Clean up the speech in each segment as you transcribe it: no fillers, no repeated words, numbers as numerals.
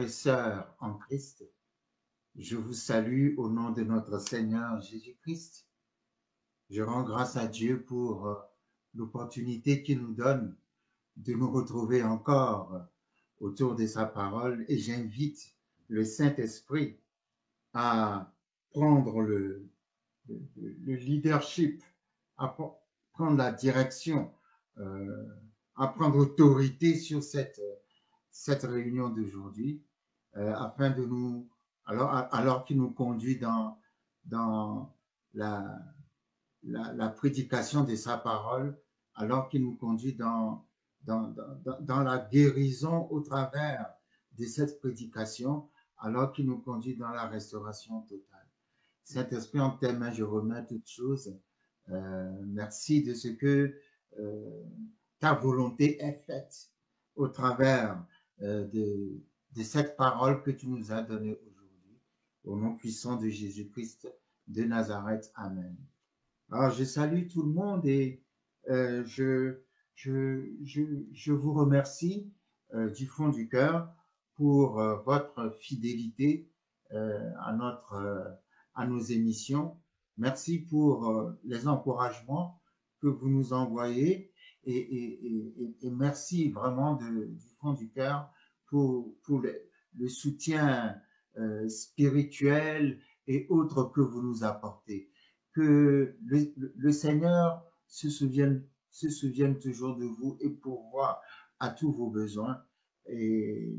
et sœurs en Christ, je vous salue au nom de notre Seigneur Jésus-Christ. Je rends grâce à Dieu pour l'opportunité qu'il nous donne de nous retrouver encore autour de sa parole et j'invite le Saint-Esprit à prendre le leadership, à prendre la direction, à prendre autorité sur cette réunion d'aujourd'hui, afin de nous, alors qu'il nous conduit dans la prédication de sa parole, alors qu'il nous conduit dans la guérison au travers de cette prédication, alors qu'il nous conduit dans la restauration totale. Saint-Esprit, en tes mains, je remets toutes choses. Merci de ce que ta volonté est faite au travers de cette parole que tu nous as donnée aujourd'hui. Au nom puissant de Jésus-Christ de Nazareth. Amen. Alors, je salue tout le monde et je vous remercie du fond du cœur pour votre fidélité à nos émissions. Merci pour les encouragements que vous nous envoyez et merci vraiment du fond du cœur pour le soutien spirituel et autres que vous nous apportez. Que le Seigneur se souvienne toujours de vous et pourvoie à tous vos besoins. Et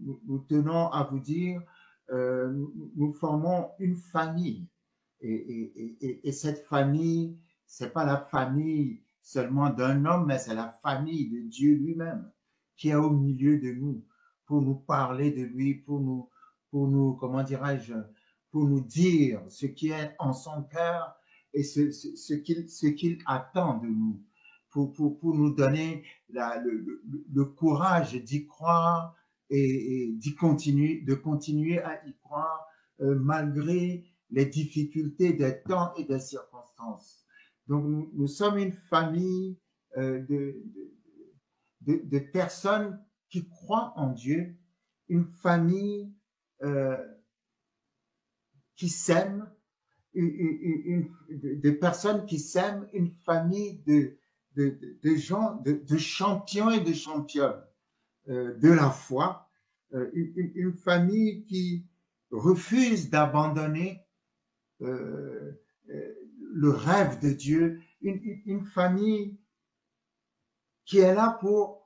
nous tenons à vous dire, nous formons une famille. Et cette famille, c'est pas la famille seulement d'un homme, mais c'est la famille de Dieu lui-même qui est au milieu de nous pour nous parler de lui, pour nous, comment dirais-je, pour nous dire ce qui est en son cœur et ce qu'il attend de nous, pour nous donner le courage d'y croire et de continuer à y croire malgré les difficultés des temps et des circonstances. Donc nous sommes une famille de personnes qui croient en Dieu, une famille qui s'aiment, de personnes qui s'aiment, une famille de gens, de champions et de championnes de la foi, une famille qui refuse d'abandonner le rêve de Dieu, une famille qui est là pour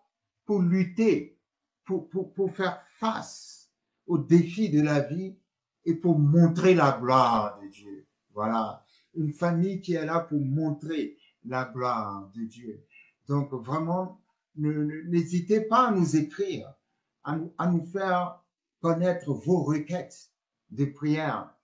lutter, pour faire face aux défis de la vie et pour montrer la gloire de Dieu. Voilà, une famille qui est là pour montrer la gloire de Dieu. Donc vraiment, n'hésitez pas à nous écrire, à nous faire connaître vos requêtes de prière.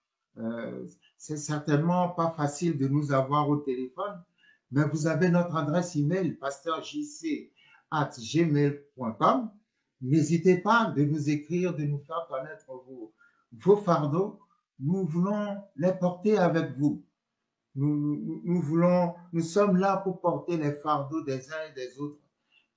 C'est certainement pas facile de nous avoir au téléphone, mais vous avez notre adresse email pasteurjc@gmail.com. N'hésitez pas de nous écrire, de nous faire connaître vos fardeaux. Nous voulons les porter avec vous. Nous sommes là pour porter les fardeaux des uns et des autres,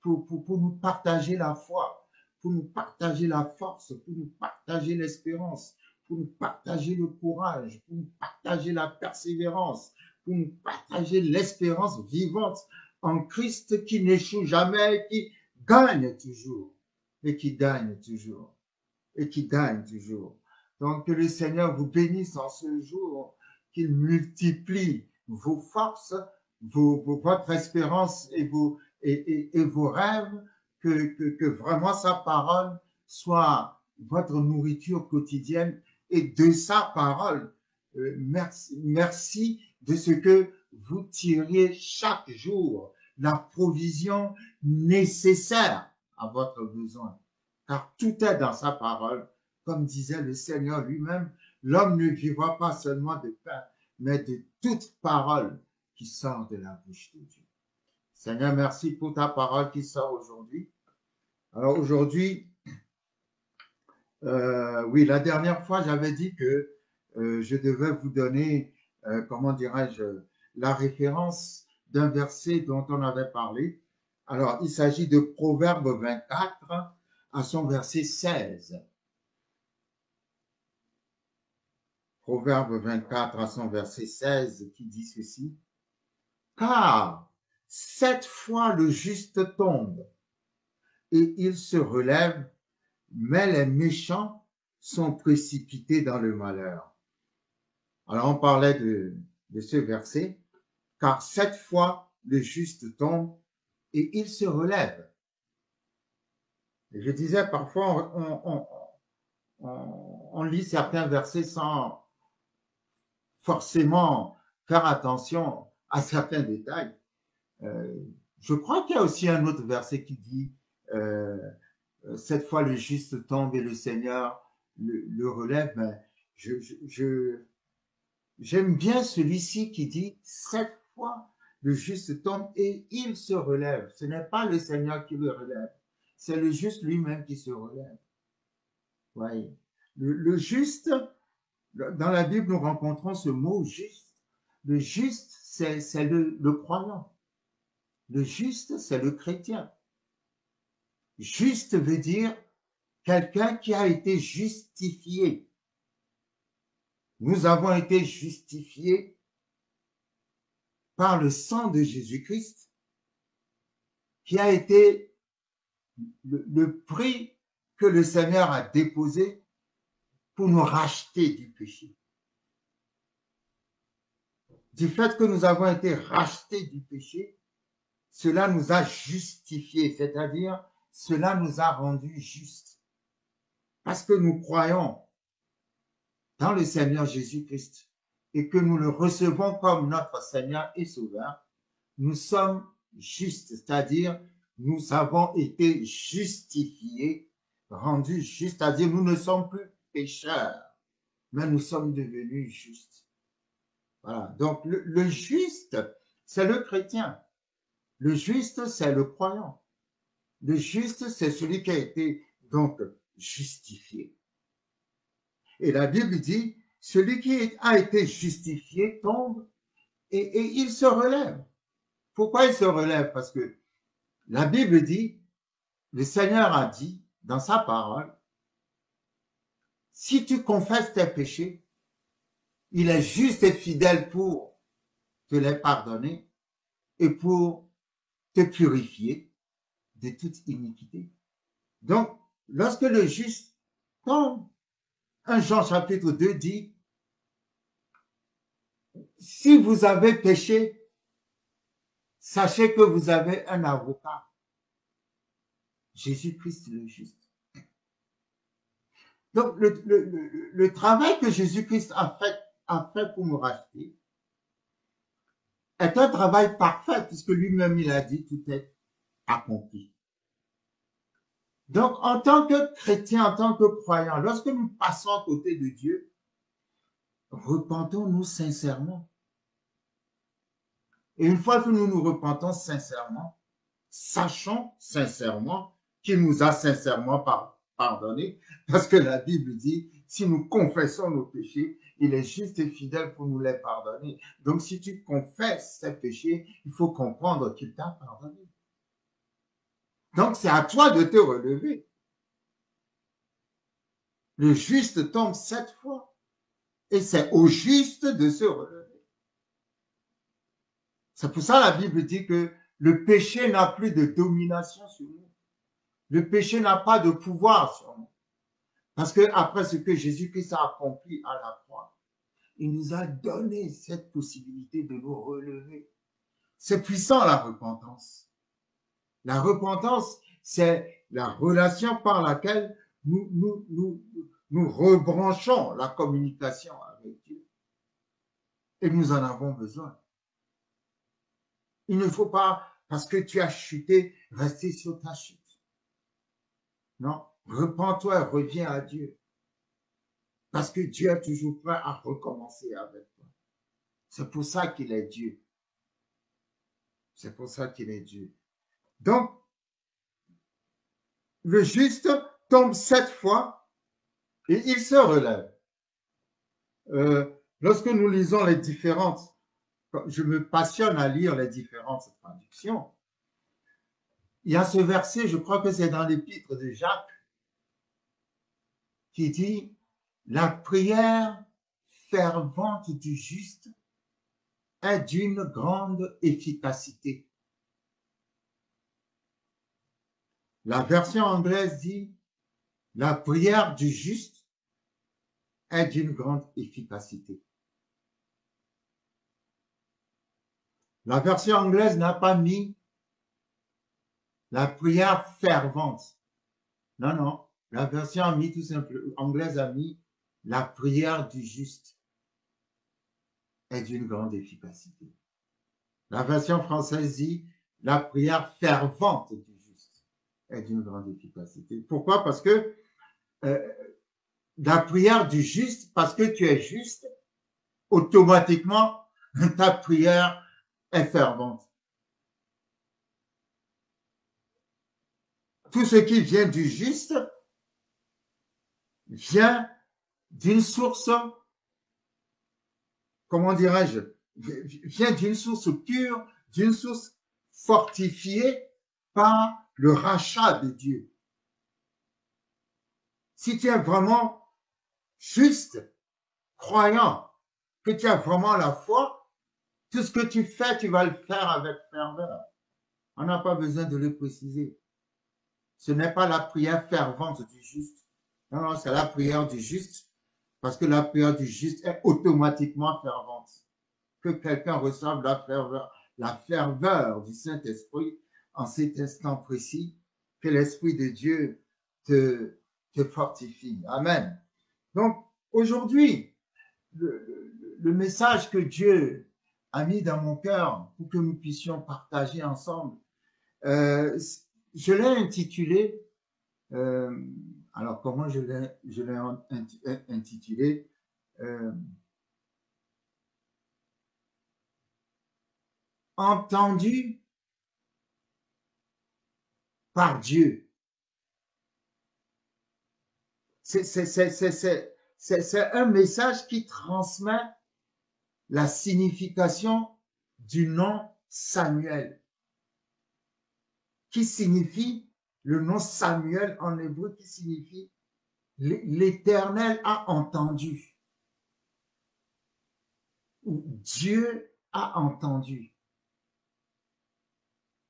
pour nous partager la foi, pour nous partager la force, pour nous partager l'espérance, pour nous partager le courage, pour nous partager la persévérance, pour nous partager l'espérance vivante en Christ qui n'échoue jamais, qui gagne toujours, et qui gagne toujours, et qui gagne toujours. Donc que le Seigneur vous bénisse en ce jour, qu'il multiplie vos forces, votre espérance et vos rêves, que vraiment sa parole soit votre nourriture quotidienne et de sa parole. Merci de ce que vous tiriez chaque jour la provision nécessaire à votre besoin. Car tout est dans sa parole. Comme disait le Seigneur lui-même, l'homme ne vivra pas seulement de pain, mais de toute parole qui sort de la bouche de Dieu. Seigneur, merci pour ta parole qui sort aujourd'hui. Alors aujourd'hui, oui, la dernière fois, j'avais dit que je devais vous donner, comment dirais-je, la référence d'un verset dont on avait parlé. Alors, il s'agit de Proverbe 24 à son verset 16. Proverbe 24 à son verset 16 qui dit ceci. Car 7 fois le juste tombe et il se relève, mais les méchants sont précipités dans le malheur. Alors on parlait de ce verset, car 7 fois le juste tombe et il se relève. Et je disais parfois on lit certains versets sans forcément faire attention à certains détails. Je crois qu'il y a aussi un autre verset qui dit 7 fois le juste tombe et le Seigneur le relève. Mais j'aime bien celui-ci qui dit 7 fois le juste tombe et il se relève. Ce n'est pas le Seigneur qui le relève, c'est le juste lui-même qui se relève. Voyez. Le juste, dans la Bible, nous rencontrons ce mot juste. Le juste, c'est le croyant. Le juste, c'est le chrétien. Juste veut dire quelqu'un qui a été justifié. Nous avons été justifiés par le sang de Jésus-Christ, qui a été le prix que le Seigneur a déposé pour nous racheter du péché. Du fait que nous avons été rachetés du péché, cela nous a justifiés, c'est-à-dire cela nous a rendus justes. Parce que nous croyons dans le Seigneur Jésus-Christ et que nous le recevons comme notre Seigneur et Sauveur, nous sommes justes, c'est-à-dire nous avons été justifiés, rendus justes, c'est-à-dire nous ne sommes plus pécheurs, mais nous sommes devenus justes. Voilà. Donc le juste, c'est le chrétien. Le juste, c'est le croyant. Le juste, c'est celui qui a été donc justifié. Et la Bible dit, celui qui a été justifié tombe et il se relève. Pourquoi il se relève? Parce que la Bible dit, le Seigneur a dit dans sa parole, si tu confesses tes péchés, il est juste et fidèle pour te les pardonner et pour te purifier de toute iniquité. Donc, lorsque le juste tombe, 1 Jean chapitre 2 dit, si vous avez péché, sachez que vous avez un avocat, Jésus-Christ le juste. Donc, le travail que Jésus-Christ a fait pour nous racheter est un travail parfait, puisque lui-même, il a dit, tout est accompli. Donc, en tant que chrétien, en tant que croyant, lorsque nous passons à côté de Dieu, repentons-nous sincèrement. Et une fois que nous nous repentons sincèrement, sachons sincèrement qu'il nous a sincèrement pardonné, parce que la Bible dit, si nous confessons nos péchés, il est juste et fidèle pour nous les pardonner. Donc, si tu confesses ces péchés, il faut comprendre qu'il t'a pardonné. Donc, c'est à toi de te relever. Le juste tombe 7 fois. Et c'est au juste de se relever. C'est pour ça que la Bible dit que le péché n'a plus de domination sur nous. Le péché n'a pas de pouvoir sur nous. Parce que après ce que Jésus-Christ a accompli à la croix, il nous a donné cette possibilité de nous relever. C'est puissant la repentance. La repentance, c'est la relation par laquelle nous rebranchons la communication avec Dieu. Et nous en avons besoin. Il ne faut pas, parce que tu as chuté, rester sur ta chute. Non, repens-toi et reviens à Dieu. Parce que Dieu est toujours prêt à recommencer avec toi. C'est pour ça qu'il est Dieu. C'est pour ça qu'il est Dieu. Donc, le juste tombe 7 fois et il se relève. Lorsque nous lisons les différentes, je me passionne à lire les différentes traductions. Il y a ce verset, je crois que c'est dans l'épître de Jacques, qui dit, la prière fervente du juste est d'une grande efficacité. La version anglaise dit, la prière du juste est d'une grande efficacité. La version anglaise n'a pas mis la prière fervente. Non, non. La version a mis tout simplement, anglaise a mis la prière du juste est d'une grande efficacité. La version française dit la prière fervente du juste est d'une grande efficacité. Pourquoi? Parce que la prière du juste, parce que tu es juste, automatiquement, ta prière est fervente. Tout ce qui vient du juste vient d'une source, comment dirais-je, vient d'une source pure, d'une source fortifiée par le rachat de Dieu. Si tu es vraiment juste, croyant, que tu as vraiment la foi, tout ce que tu fais, tu vas le faire avec ferveur. On n'a pas besoin de le préciser. Ce n'est pas la prière fervente du juste. Non, non, c'est la prière du juste, parce que la prière du juste est automatiquement fervente. Que quelqu'un reçoive la ferveur du Saint-Esprit en cet instant précis, que l'Esprit de Dieu te fortifie. Amen. Donc, aujourd'hui, le message que Dieu a mis dans mon cœur pour que nous puissions partager ensemble, je l'ai intitulé, alors comment je l'ai intitulé, entendu par Dieu. C'est un message qui transmet la signification du nom Samuel, qui signifie, le nom Samuel en hébreu, qui signifie l'Éternel a entendu, ou Dieu a entendu,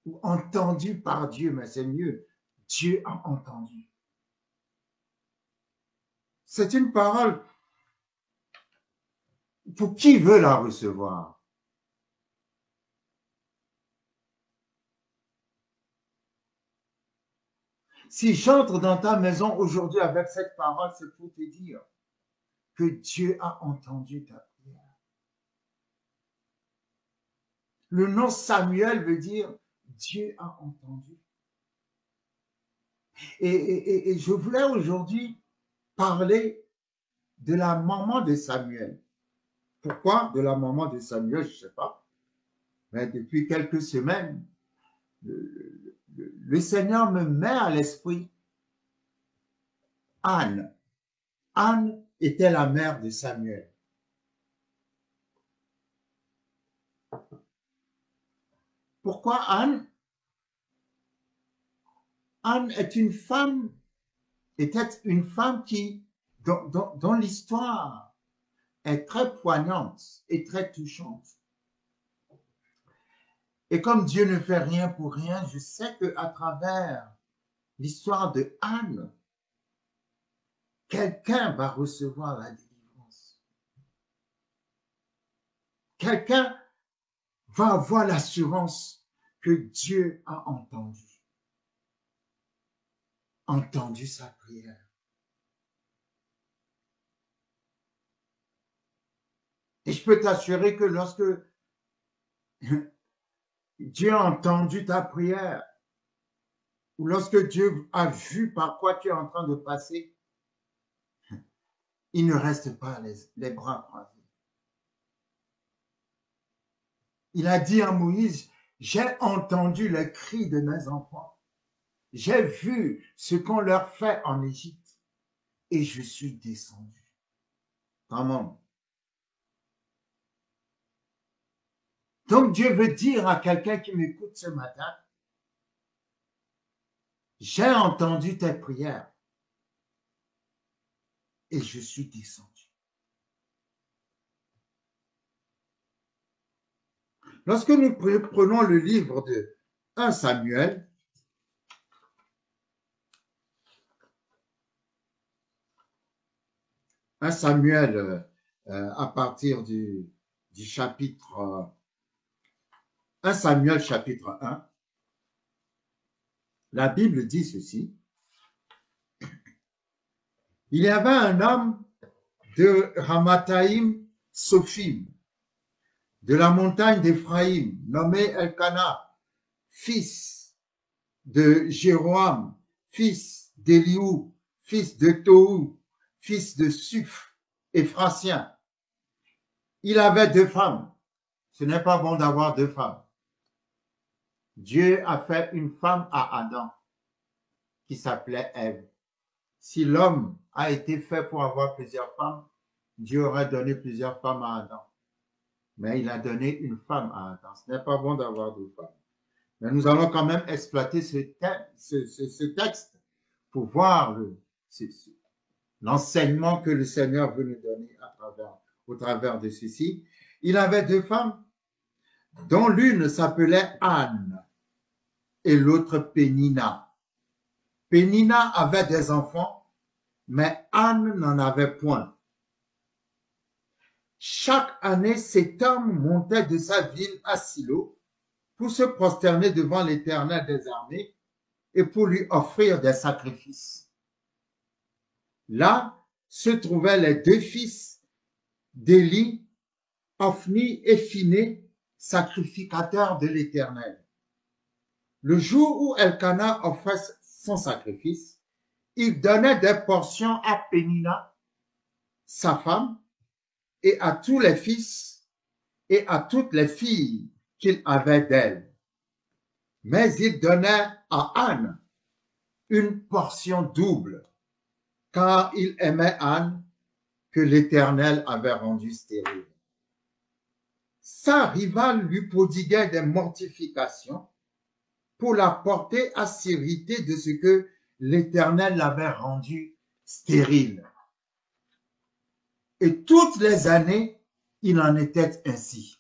ou entendu par Dieu, mais c'est mieux, Dieu a entendu. C'est une parole pour qui veut la recevoir. Si j'entre dans ta maison aujourd'hui avec cette parole, c'est pour te dire que Dieu a entendu ta prière. Le nom Samuel veut dire Dieu a entendu. Et je voulais aujourd'hui parler de la maman de Samuel. Pourquoi de la maman de Samuel? Je ne sais pas. Mais depuis quelques semaines, le Seigneur me met à l'esprit Anne. Anne était la mère de Samuel. Pourquoi Anne? Anne est une femme, était une femme dont l'histoire est très poignante et très touchante. Et comme Dieu ne fait rien pour rien, je sais qu'à travers l'histoire de Anne, quelqu'un va recevoir la délivrance. Quelqu'un va avoir l'assurance que Dieu a entendu sa prière. Et je peux t'assurer que lorsque Dieu a entendu ta prière, ou lorsque Dieu a vu par quoi tu es en train de passer, il ne reste pas les bras croisés. Il a dit à Moïse, j'ai entendu les cris de mes enfants. J'ai vu ce qu'on leur fait en Égypte et je suis descendu. Amen. Donc Dieu veut dire à quelqu'un qui m'écoute ce matin, j'ai entendu tes prières et je suis descendu. Lorsque nous prenons le livre de 1 Samuel, à partir du chapitre 1 Samuel chapitre 1, la Bible dit ceci. Il y avait un homme de Ramathaïm Sophim, de la montagne d'Éphraïm, nommé Elkana, fils de Jéroam, fils d'Éliou, fils de Tohu, fils de Suph, Éphrasien. Il avait 2 femmes. Ce n'est pas bon d'avoir 2 femmes. Dieu a fait une femme à Adam qui s'appelait Ève. Si l'homme a été fait pour avoir plusieurs femmes, Dieu aurait donné plusieurs femmes à Adam. Mais il a donné une femme à Adam. Ce n'est pas bon d'avoir 2 femmes. Mais nous allons quand même exploiter ce texte pour voir l'enseignement que le Seigneur veut nous donner au travers de ceci. Il avait 2 femmes, dont l'une s'appelait Anne et l'autre Pénina. Pénina avait des enfants, mais Anne n'en avait point. Chaque année, cet homme montait de sa ville à Silo pour se prosterner devant l'Éternel des armées et pour lui offrir des sacrifices. Là se trouvaient les 2 fils d'Élie, Ophni et Phiné, sacrificateurs de l'Éternel. Le jour où Elkana offrait son sacrifice, il donnait des portions à Pénina, sa femme, et à tous les fils et à toutes les filles qu'il avait d'elle. Mais il donnait à Anne une portion double, car il aimait Anne que l'Éternel avait rendue stérile. Sa rivale lui prodiguait des mortifications pour la porter à s'irriter de ce que l'Éternel l'avait rendue stérile. Et toutes les années, il en était ainsi.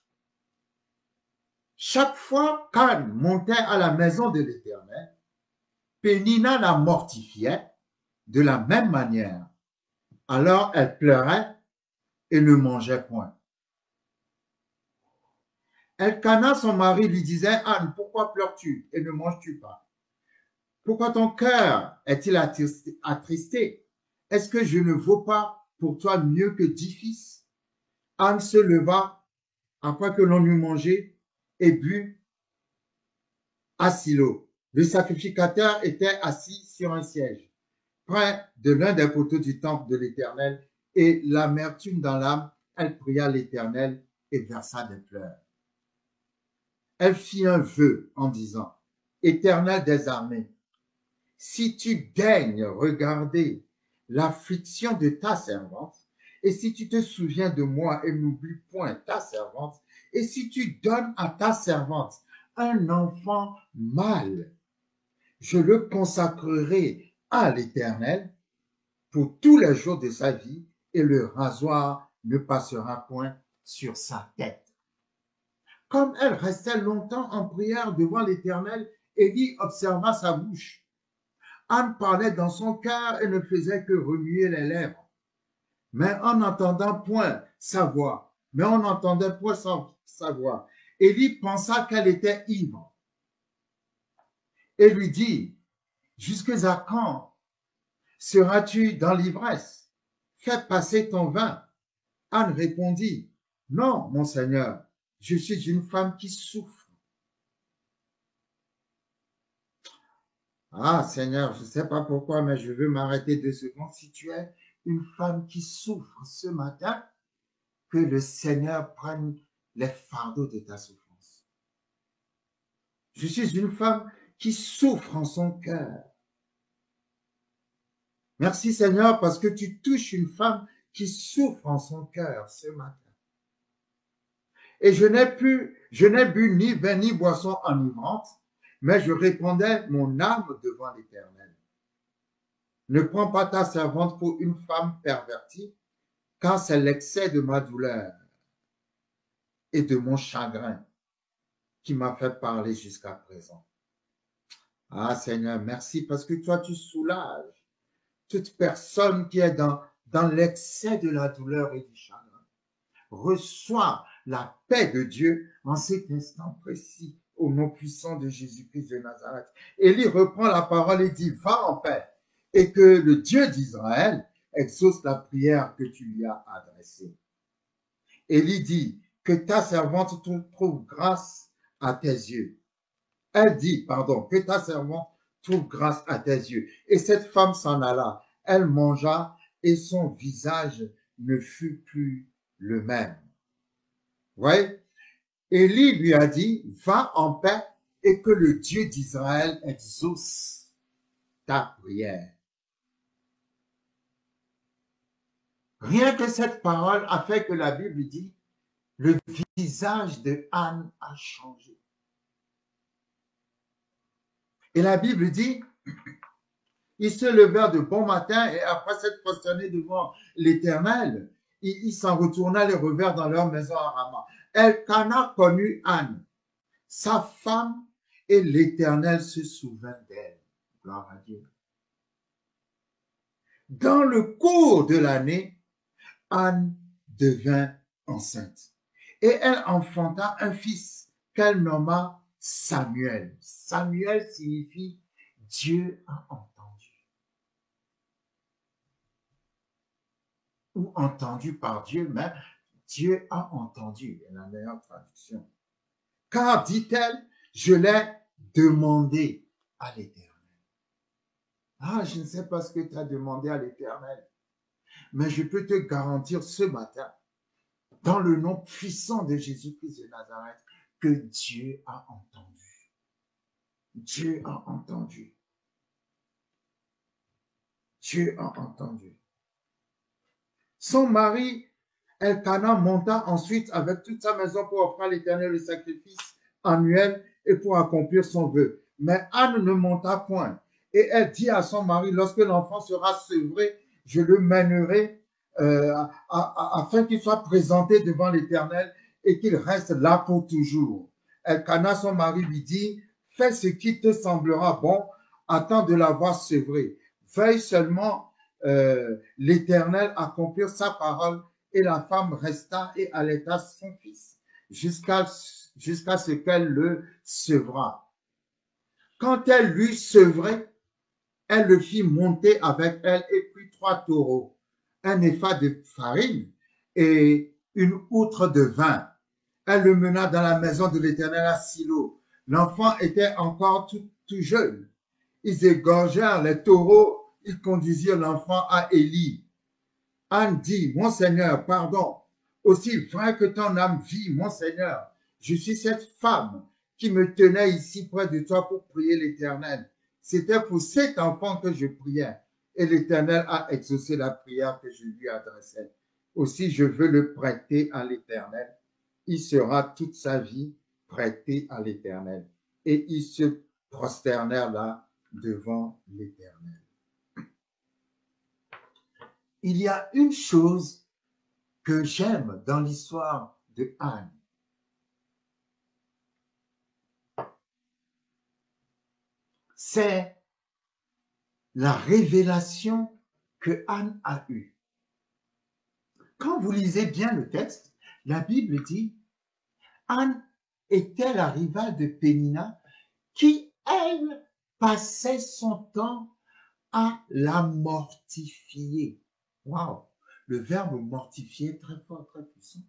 Chaque fois qu'Anne montait à la maison de l'Éternel, Pénina la mortifiait de la même manière. Alors elle pleurait et ne mangeait point. Elkana, son mari, lui disait, Anne, pourquoi pleures-tu et ne manges-tu pas? Pourquoi ton cœur est-il attristé? Est-ce que je ne vaux pas pour toi mieux que 10 fils? Anne se leva après que l'on eut mangé et bu à Silo. Le sacrificateur était assis sur un siège, près de l'un des poteaux du temple de l'Éternel, et l'amertume dans l'âme, elle pria l'Éternel et versa des pleurs. Elle fit un vœu en disant, Éternel des armées, si tu daignes regarder l'affliction de ta servante, et si tu te souviens de moi et n'oublies point ta servante, et si tu donnes à ta servante un enfant mâle, je le consacrerai à l'Éternel pour tous les jours de sa vie, et le rasoir ne passera point sur sa tête. Comme elle restait longtemps en prière devant l'Éternel, Élie observa sa bouche. Anne parlait dans son cœur et ne faisait que remuer les lèvres. Mais on n'entendait point sa voix. Élie pensa qu'elle était ivre et lui dit, jusque à quand seras-tu dans l'ivresse? Fais passer ton vin. Anne répondit, non, mon Seigneur, je suis une femme qui souffre. Ah, Seigneur, je ne sais pas pourquoi, mais je veux m'arrêter 2 secondes. Si tu es une femme qui souffre ce matin, que le Seigneur prenne les fardeaux de ta souffrance. Je suis une femme qui souffre en son cœur. Merci, Seigneur, parce que tu touches une femme qui souffre en son cœur ce matin. Et je n'ai bu ni vin ni boisson enivrante, mais je répandais mon âme devant l'Éternel. Ne prends pas ta servante pour une femme pervertie, car c'est l'excès de ma douleur et de mon chagrin. qui m'a fait parler jusqu'à présent. Ah Seigneur, merci parce que toi, tu soulages toute personne qui est dans l'excès de la douleur et du chagrin. Reçois la paix de Dieu en cet instant précis, au nom puissant de Jésus-Christ de Nazareth. Élie reprend la parole et dit, va en paix, et que le Dieu d'Israël exauce la prière que tu lui as adressée. Élie dit, que ta servante trouve grâce à tes yeux. Elle dit, pardon, que ta servante trouve grâce à tes yeux. Et cette femme s'en alla. Elle mangea et son visage ne fut plus le même. Vous voyez? Élie lui a dit, va en paix et que le Dieu d'Israël exauce ta prière. Rien que cette parole a fait que la Bible dit, le visage de Anne a changé. Et la Bible dit, ils se levèrent de bon matin et après s'être prosternés devant l'Éternel, ils s'en retournèrent les revers dans leur maison à Rama. Elkana connut Anne, sa femme, et l'Éternel se souvint d'elle. Gloire à Dieu. Dans le cours de l'année, Anne devint enceinte et elle enfanta un fils qu'elle nomma Samuel. Samuel signifie Dieu a entendu. Ou entendu par Dieu, mais Dieu a entendu, est la meilleure traduction. Car, dit-elle, je l'ai demandé à l'Éternel. Ah, je ne sais pas ce que tu as demandé à l'Éternel, mais je peux te garantir ce matin, dans le nom puissant de Jésus-Christ de Nazareth, que Dieu a entendu. Dieu a entendu. Dieu a entendu. Son mari, Elkana, monta ensuite avec toute sa maison pour offrir à l'Éternel le sacrifice annuel et pour accomplir son vœu. Mais Anne ne monta point. Et elle dit à son mari, lorsque l'enfant sera sevré, je le mènerai afin qu'il soit présenté devant l'Éternel et qu'il reste là pour toujours. Elkana, son mari, lui dit, fais ce qui te semblera bon, attends de l'avoir sevré. Veuille seulement l'Éternel accomplir sa parole. Et la femme resta et allaita son fils jusqu'à ce qu'elle le sevra. Quand elle l'eut sevré, elle le fit monter avec elle et prit 3 taureaux, un épha de farine et une outre de vin. Elle le mena dans la maison de l'Éternel à Silo. L'enfant était encore tout jeune. Ils égorgèrent les taureaux, ils conduisirent l'enfant à Élie. Anne dit, mon Seigneur, pardon, aussi vrai que ton âme vit, mon Seigneur, je suis cette femme qui me tenait ici près de toi pour prier l'Éternel. C'était pour cet enfant que je priais, et l'Éternel a exaucé la prière que je lui adressais. Aussi, je veux le prêter à l'Éternel. Il sera toute sa vie prêté à l'Éternel. Et ils se prosternèrent là devant l'Éternel. Il y a une chose que j'aime dans l'histoire de Anne. C'est la révélation que Anne a eue. Quand vous lisez bien le texte, la Bible dit, Anne était la rivale de Pénina qui, elle, passait son temps à la mortifier. Waouh! Le verbe mortifier est très fort, très puissant.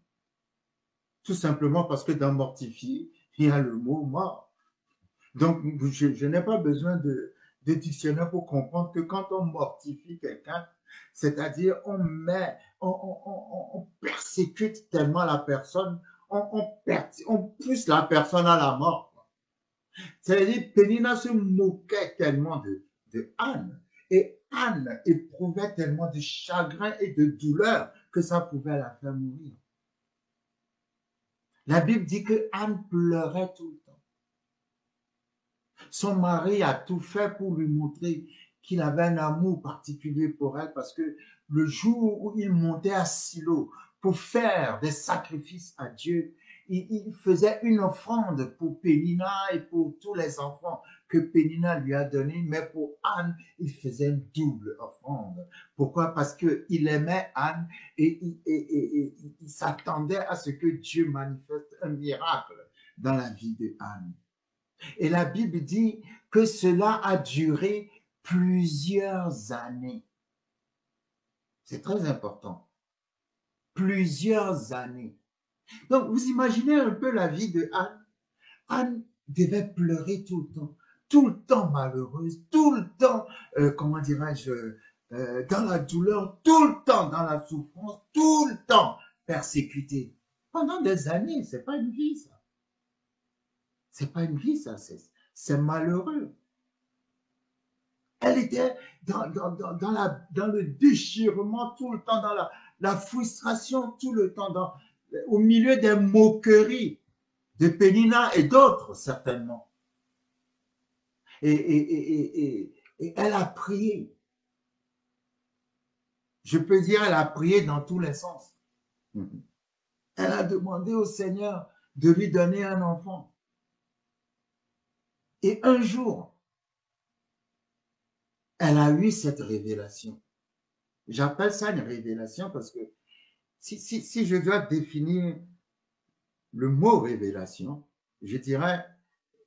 Tout simplement parce que dans mortifier, il y a le mot mort. Donc, je n'ai pas besoin de dictionnaire pour comprendre que quand on mortifie quelqu'un, c'est-à-dire on persécute tellement la personne, on pousse la personne à la mort. C'est-à-dire, Pénina se moquait tellement de Anne. Et Anne éprouvait tellement de chagrin et de douleur que ça pouvait la faire mourir. La Bible dit que Anne pleurait tout le temps. Son mari a tout fait pour lui montrer qu'il avait un amour particulier pour elle parce que le jour où il montait à Silo pour faire des sacrifices à Dieu, il faisait une offrande pour Pénina et pour tous les enfants que Pénina lui a donnés, mais pour Anne, il faisait une double offrande. Pourquoi? Parce qu'il aimait Anne et il s'attendait à ce que Dieu manifeste un miracle dans la vie de Anne. Et la Bible dit que cela a duré plusieurs années. C'est très important. Plusieurs années. Donc, vous imaginez un peu la vie de Anne. Anne devait pleurer tout le temps malheureuse, tout le temps, comment dirais-je, dans la douleur, tout le temps dans la souffrance, tout le temps persécutée. Pendant des années, c'est pas une vie, ça. C'est pas une vie, ça, c'est malheureux. Elle était dans le déchirement tout le temps, dans la frustration tout le temps, au milieu des moqueries de Pénina et d'autres, certainement. Et elle a prié. Je peux dire, elle a prié dans tous les sens. Elle a demandé au Seigneur de lui donner un enfant. Et un jour, elle a eu cette révélation. J'appelle ça une révélation parce que si je dois définir le mot révélation, je dirais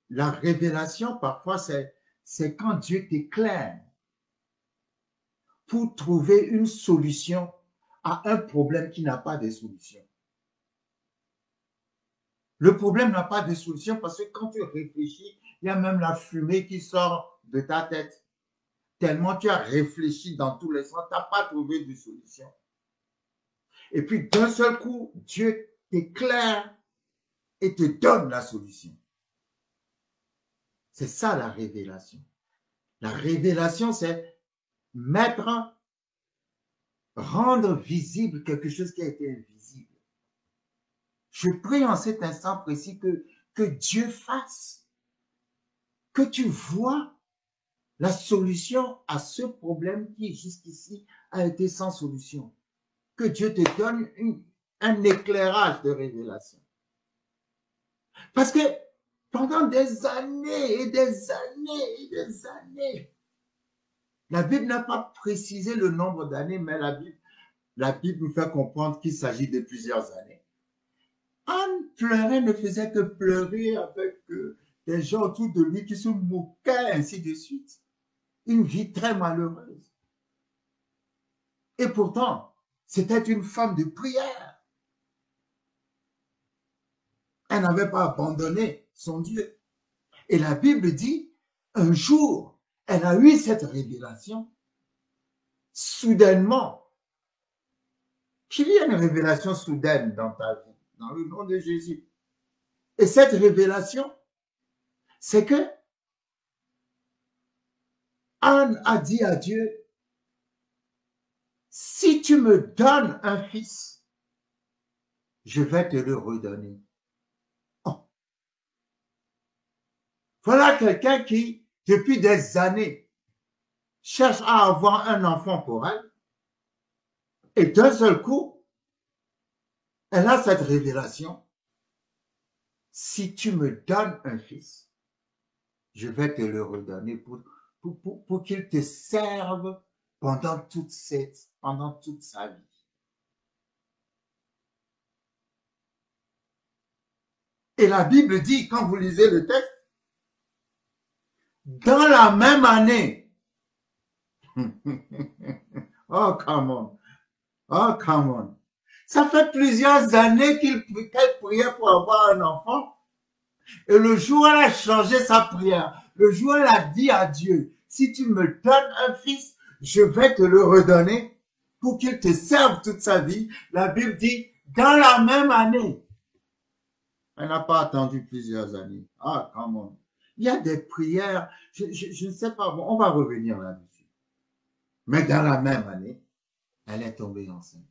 la révélation parfois c'est quand Dieu t'éclaire pour trouver une solution à un problème qui n'a pas de solution. Le problème n'a pas de solution parce que quand tu réfléchis, il y a même la fumée qui sort de ta tête. Tellement tu as réfléchi dans tous les sens, tu n'as pas trouvé de solution. Et puis d'un seul coup, Dieu t'éclaire et te donne la solution. C'est ça la révélation. La révélation, c'est rendre visible quelque chose qui a été invisible. Je prie en cet instant précis que Dieu fasse, que tu vois la solution à ce problème qui jusqu'ici a été sans solution. Que Dieu te donne un éclairage de révélation. Parce que pendant des années et des années et des années, la Bible n'a pas précisé le nombre d'années, mais la Bible nous fait comprendre qu'il s'agit de plusieurs années. Anne pleurait, ne faisait que pleurer avec des gens autour de lui qui se moquaient, ainsi de suite. Une vie très malheureuse. Et pourtant, c'était une femme de prière. Elle n'avait pas abandonné son Dieu. Et la Bible dit, un jour, elle a eu cette révélation. Soudainement, qu'il y ait une révélation soudaine dans ta vie, dans le nom de Jésus. Et cette révélation, c'est que Anne a dit à Dieu, si tu me donnes un fils, je vais te le redonner. Oh. Voilà quelqu'un qui, depuis des années, cherche à avoir un enfant pour elle. Et d'un seul coup, elle a cette révélation. Si tu me donnes un fils, je vais te le redonner pour qu'il te serve pendant toute sa vie. Et la Bible dit, quand vous lisez le texte, dans la même année, oh come on, oh come on, ça fait plusieurs années qu'elle priait pour avoir un enfant, et le jour où elle a changé sa prière, le jour où elle a dit à Dieu, si tu me donnes un fils, je vais te le redonner pour qu'il te serve toute sa vie. La Bible dit, dans la même année. Elle n'a pas attendu plusieurs années. Ah, come on. Il y a des prières, je ne sais pas, on va revenir là-dessus. Mais dans la même année, elle est tombée enceinte.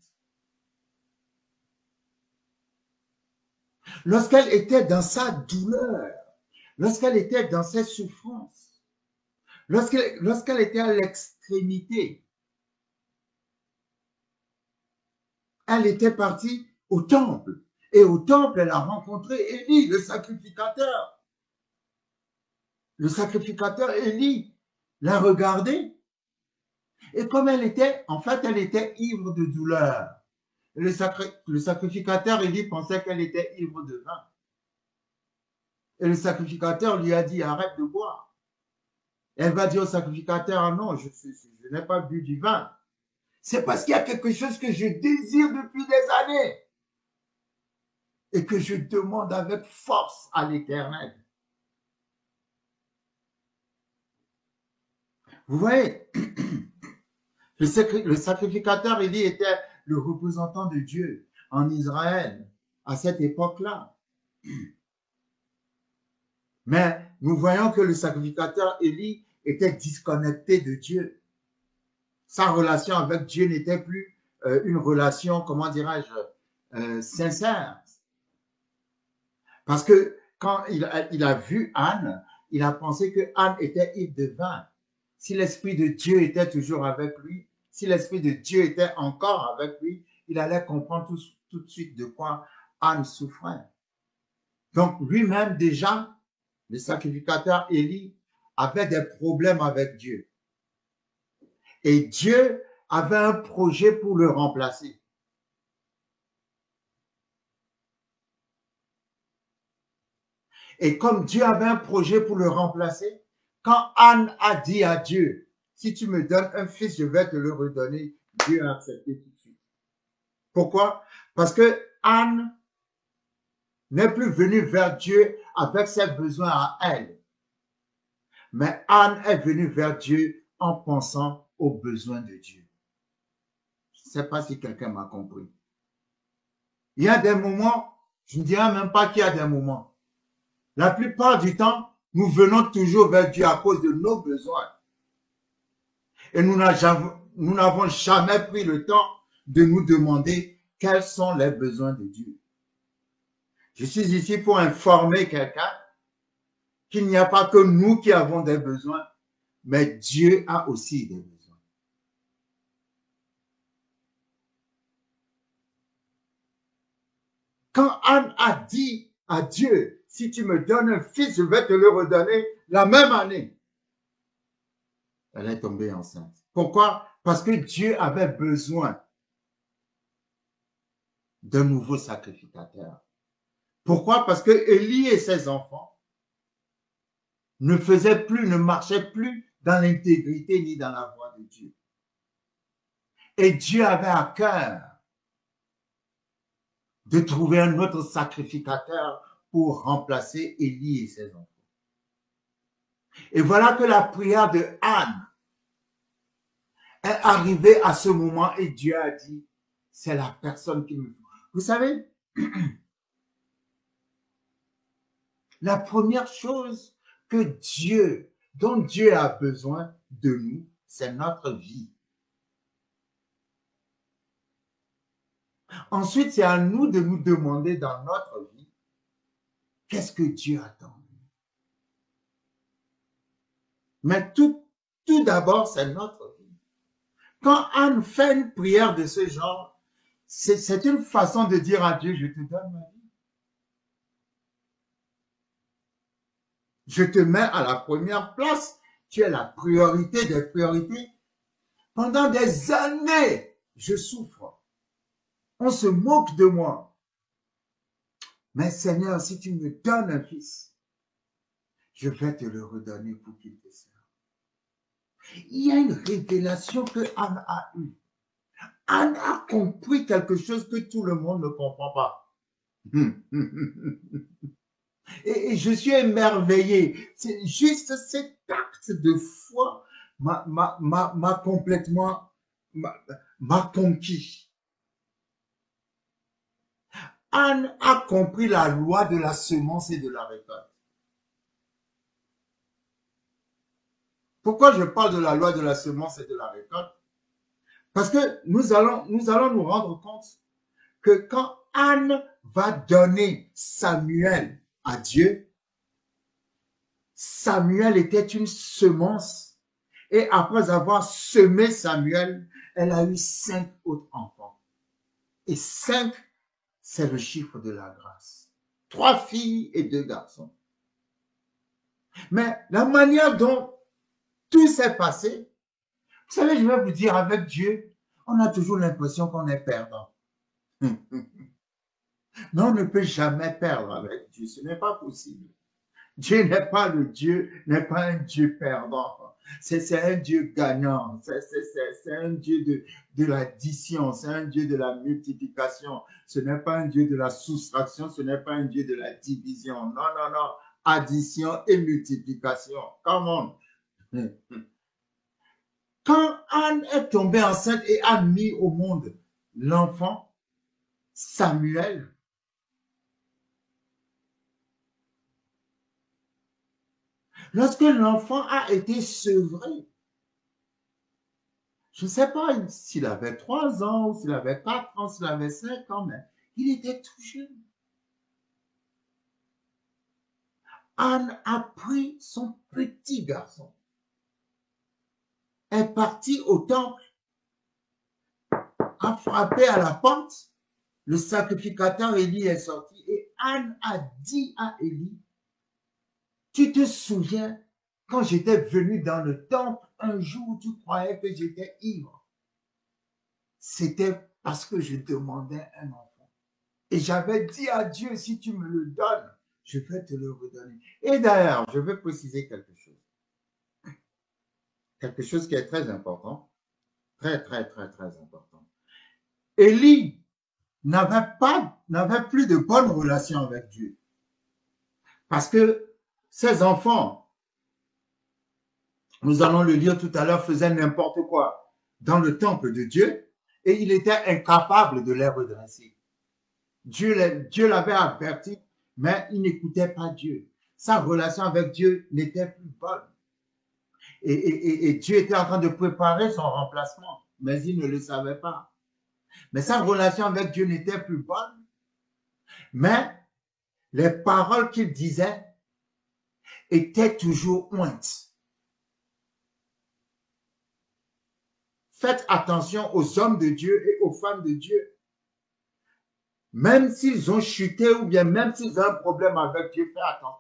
Lorsqu'elle était dans sa douleur, lorsqu'elle était dans ses souffrances, lorsqu'elle était à l'extrémité, elle était partie au temple Et au temple, elle a rencontré Élie, le sacrificateur. Le sacrificateur Élie l'a regardée. Et comme elle était, en fait, elle était ivre de douleur. Le sacrificateur Élie pensait qu'elle était ivre de vin. Et le sacrificateur lui a dit, arrête de boire. Et elle va dire au sacrificateur, ah non, je n'ai pas bu du vin. C'est parce qu'il y a quelque chose que je désire depuis des années et que je demande avec force à l'Éternel. Vous voyez, le sacrificateur Élie était le représentant de Dieu en Israël à cette époque-là. Mais nous voyons que le sacrificateur Élie était disconnecté de Dieu. Sa relation avec Dieu n'était plus une relation, comment dirais-je, sincère. Parce que quand il a vu Anne, il a pensé que Anne était ivre de vin. Si l'Esprit de Dieu était toujours avec lui, si l'Esprit de Dieu était encore avec lui, il allait comprendre tout de suite de quoi Anne souffrait. Donc lui-même déjà, le sacrificateur Élie, avait des problèmes avec Dieu. Et Dieu avait un projet pour le remplacer. Et comme Dieu avait un projet pour le remplacer, quand Anne a dit à Dieu, si tu me donnes un fils, je vais te le redonner, Dieu a accepté tout de suite. Pourquoi? Parce que Anne n'est plus venue vers Dieu avec ses besoins à elle. Mais Anne est venue vers Dieu en pensant aux besoins de Dieu. Je ne sais pas si quelqu'un m'a compris. Il y a des moments, je ne dirais même pas qu'il y a des moments. La plupart du temps, nous venons toujours vers Dieu à cause de nos besoins. Et nous n'avons jamais pris le temps de nous demander quels sont les besoins de Dieu. Je suis ici pour informer quelqu'un qu'il n'y a pas que nous qui avons des besoins, mais Dieu a aussi des besoins. Quand Anne a dit à Dieu, si tu me donnes un fils, je vais te le redonner la même année, elle est tombée enceinte. Pourquoi? Parce que Dieu avait besoin d'un nouveau sacrificateur. Pourquoi? Parce que Élie et ses enfants ne marchaient plus dans l'intégrité ni dans la voie de Dieu. Et Dieu avait à cœur de trouver un autre sacrificateur pour remplacer Élie et ses enfants. Et voilà que la prière de Anne est arrivée à ce moment et Dieu a dit, c'est la personne qu'il me faut. Vous savez, la première chose dont Dieu a besoin de nous, c'est notre vie. Ensuite, c'est à nous de nous demander dans notre vie, qu'est-ce que Dieu attend? Mais tout d'abord, c'est notre vie. Quand Anne fait une prière de ce genre, c'est une façon de dire à Dieu, je te donne ma vie. Je te mets à la première place. Tu es la priorité des priorités. Pendant des années, je souffre. On se moque de moi. Mais Seigneur, si tu me donnes un fils, je vais te le redonner pour qu'il te serve. Il y a une révélation que Anne a eue. Anne a compris quelque chose que tout le monde ne comprend pas. Et je suis émerveillé. C'est juste cet acte de foi m'a complètement conquis. Anne a compris la loi de la semence et de la récolte. Pourquoi je parle de la loi de la semence et de la récolte? Parce que nous allons nous rendre compte que quand Anne va donner Samuel à Dieu, Samuel était une semence et après avoir semé Samuel, elle a eu 5 autres enfants. Et 5 c'est le chiffre de la grâce. 3 filles et 2 garçons. Mais la manière dont tout s'est passé, vous savez, je vais vous dire, avec Dieu, on a toujours l'impression qu'on est perdant. Mais on ne peut jamais perdre avec Dieu, ce n'est pas possible. Dieu n'est pas le Dieu, n'est pas un Dieu perdant. C'est un Dieu gagnant, c'est un Dieu de l'addition, c'est un Dieu de la multiplication. Ce n'est pas un Dieu de la soustraction, ce n'est pas un Dieu de la division. Non, non, non. Addition et multiplication. Come on. Quand Anne est tombée enceinte et a mis au monde l'enfant, Samuel, lorsque l'enfant a été sevré, je ne sais pas s'il avait 3 ans, ou s'il avait 4 ans, s'il avait 5 ans, mais il était tout jeune. Anne a pris son petit garçon, est partie au temple, a frappé à la porte, le sacrificateur Élie est sorti et Anne a dit à Élie, tu te souviens quand j'étais venu dans le temple un jour, tu croyais que j'étais ivre. C'était parce que je demandais un enfant. Et j'avais dit à Dieu, si tu me le donnes, je vais te le redonner. Et d'ailleurs, je veux préciser quelque chose. Quelque chose qui est très important. Très, très, très, très important. Élie n'avait plus de bonnes relations avec Dieu. Parce que ses enfants, nous allons le lire tout à l'heure, faisaient n'importe quoi dans le temple de Dieu et il était incapable de les redresser. Dieu l'avait averti, mais il n'écoutait pas Dieu. Sa relation avec Dieu n'était plus bonne. Et Dieu était en train de préparer son remplacement, mais il ne le savait pas. Mais sa relation avec Dieu n'était plus bonne. Mais les paroles qu'il disait étaient toujours ointes. Faites attention aux hommes de Dieu et aux femmes de Dieu. Même s'ils ont chuté ou bien même s'ils ont un problème avec Dieu,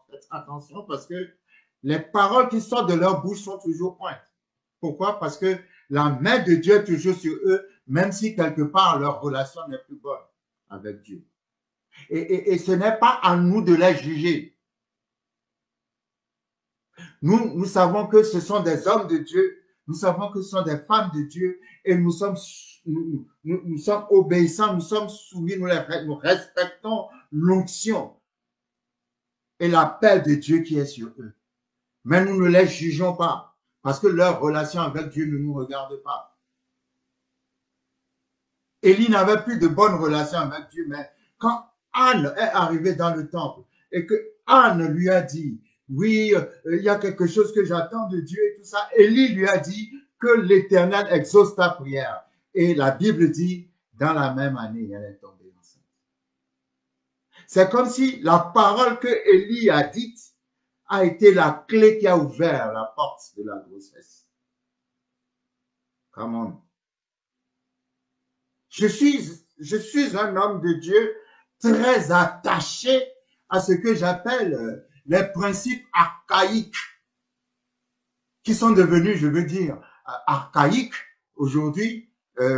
faites attention parce que les paroles qui sortent de leur bouche sont toujours pointes. Pourquoi? Parce que la main de Dieu est toujours sur eux, même si quelque part leur relation n'est plus bonne avec Dieu. Et ce n'est pas à nous de les juger. Nous savons que ce sont des hommes de Dieu, nous savons que ce sont des femmes de Dieu et nous sommes obéissants, nous sommes soumis, nous respectons l'onction et l'appel de Dieu qui est sur eux. Mais nous ne les jugeons pas parce que leur relation avec Dieu ne nous regarde pas. Élie n'avait plus de bonnes relations avec Dieu, mais quand Anne est arrivée dans le temple et que Anne lui a dit, oui, il y a quelque chose que j'attends de Dieu et tout ça, Élie lui a dit que l'Éternel exauce ta prière. Et la Bible dit, dans la même année, elle est tombée enceinte. C'est comme si la parole que Élie a dite a été la clé qui a ouvert la porte de la grossesse. Come on. Je suis un homme de Dieu très attaché à ce que j'appelle les principes archaïques qui sont devenus, je veux dire, archaïques aujourd'hui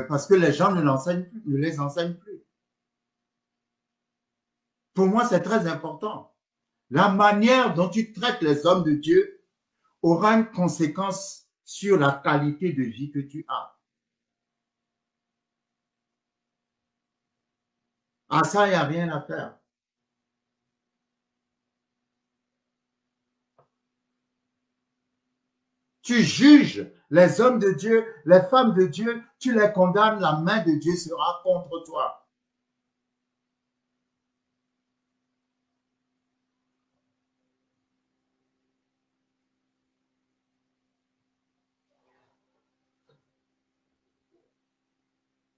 parce que les gens ne les enseignent plus. Pour moi, c'est très important. La manière dont tu traites les hommes de Dieu aura une conséquence sur la qualité de vie que tu as. À ça, il n'y a rien à faire. Tu juges les hommes de Dieu, les femmes de Dieu, tu les condamnes, la main de Dieu sera contre toi.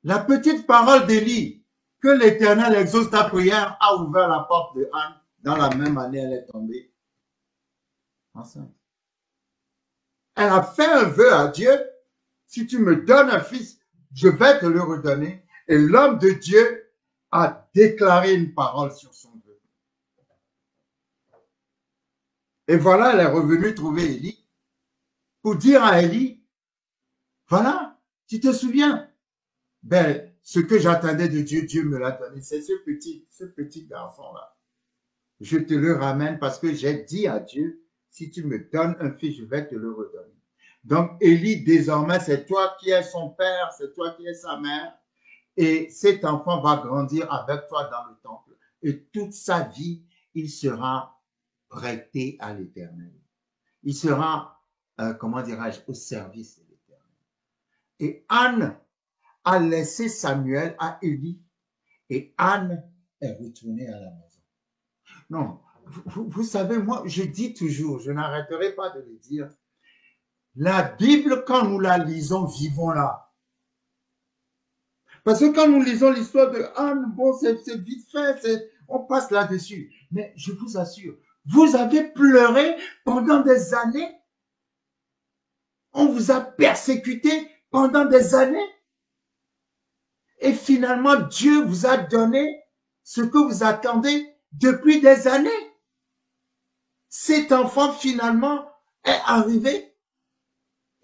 La petite parole d'Élie, que l'Éternel exauce ta prière, a ouvert la porte de Anne. Dans la même année, elle est tombée enceinte. Elle a fait un vœu à Dieu. Si tu me donnes un fils, je vais te le redonner. Et l'homme de Dieu a déclaré une parole sur son vœu. Et voilà, elle est revenue trouver Élie pour dire à Élie, voilà, tu te souviens? Ben, ce que j'attendais de Dieu, Dieu me l'a donné. C'est ce petit garçon-là. Je te le ramène parce que j'ai dit à Dieu, si tu me donnes un fils, je vais te le redonner. Donc, Élie, désormais, c'est toi qui es son père, c'est toi qui es sa mère. Et cet enfant va grandir avec toi dans le temple. Et toute sa vie, il sera prêté à l'Éternel. Il sera, comment dirais-je, au service de l'Éternel. Et Anne a laissé Samuel à Élie. Et Anne est retournée à la maison. Non, vous savez, moi, je dis toujours, je n'arrêterai pas de le dire, la Bible, quand nous la lisons, vivons-la. Parce que quand nous lisons l'histoire de Anne, bon, c'est vite fait, on passe là-dessus. Mais je vous assure, vous avez pleuré pendant des années. On vous a persécuté pendant des années. Et finalement, Dieu vous a donné ce que vous attendez depuis des années. Cet enfant, finalement, est arrivé.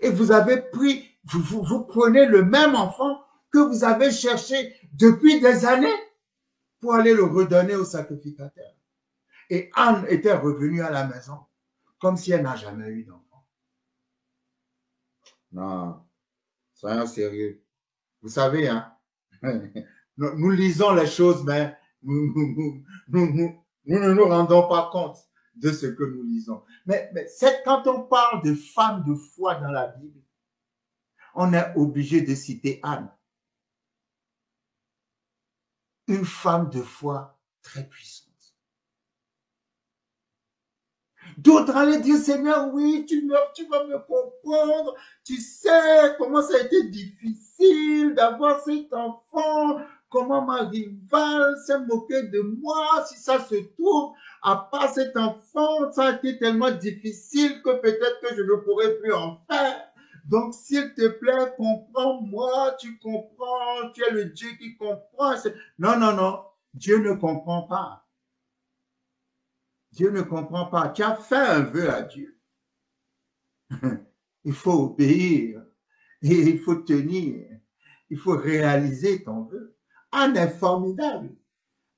Et vous avez pris, vous prenez le même enfant que vous avez cherché depuis des années pour aller le redonner au sacrificateur. Et Anne était revenue à la maison comme si elle n'a jamais eu d'enfant. Non, soyons sérieux. Vous savez, hein, nous lisons les choses, mais nous ne nous rendons pas compte de ce que nous lisons. Mais c'est quand on parle de femmes de foi dans la Bible, on est obligé de citer Anne. Une femme de foi très puissante. D'autres allaient dire, Seigneur, oui, tu vas me comprendre. Tu sais comment ça a été difficile d'avoir cet enfant, comment ma rivale s'est moquée de moi. Si ça se trouve, à part cet enfant, ça a été tellement difficile que peut-être que je ne pourrai plus en faire. Donc, s'il te plaît, comprends-moi, tu comprends, tu es le Dieu qui comprend. Non, non, non, Dieu ne comprend pas. Dieu ne comprend pas. Tu as fait un vœu à Dieu. Il faut obéir. Et il faut tenir. Il faut réaliser ton vœu. Anne est formidable.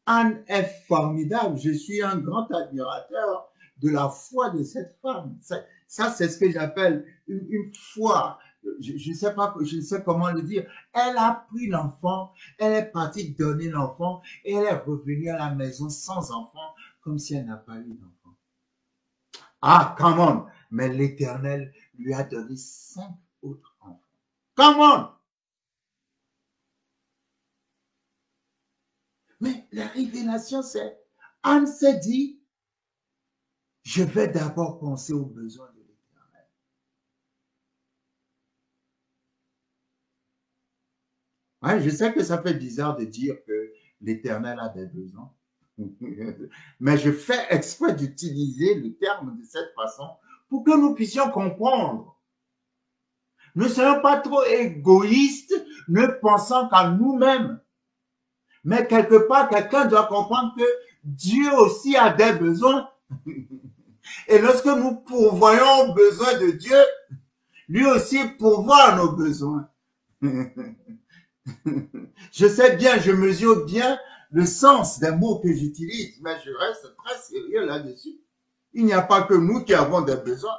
Anne est formidable. Je suis un grand admirateur de la foi de cette femme. Ça, c'est ce que j'appelle une foi. Je ne sais pas, je ne sais comment le dire. Elle a pris l'enfant, elle est partie donner l'enfant et elle est revenue à la maison sans enfant, comme si elle n'a pas eu d'enfant. Ah, come on! Mais l'Éternel lui a donné 5 autres enfants. Come on! Mais la révélation, c'est, Anne s'est dit, je vais d'abord penser aux besoins de l'Éternel. Ouais, je sais que ça fait bizarre de dire que l'Éternel a des besoins. Mais je fais exprès d'utiliser le terme de cette façon pour que nous puissions comprendre. Ne soyons pas trop égoïstes, ne pensant qu'à nous-mêmes. Mais quelque part, quelqu'un doit comprendre que Dieu aussi a des besoins. Et lorsque nous pourvoyons aux besoins de Dieu, lui aussi pourvoit à nos besoins. Je sais bien, je mesure bien le sens des mots que j'utilise, mais je reste très sérieux là-dessus. Il n'y a pas que nous qui avons des besoins.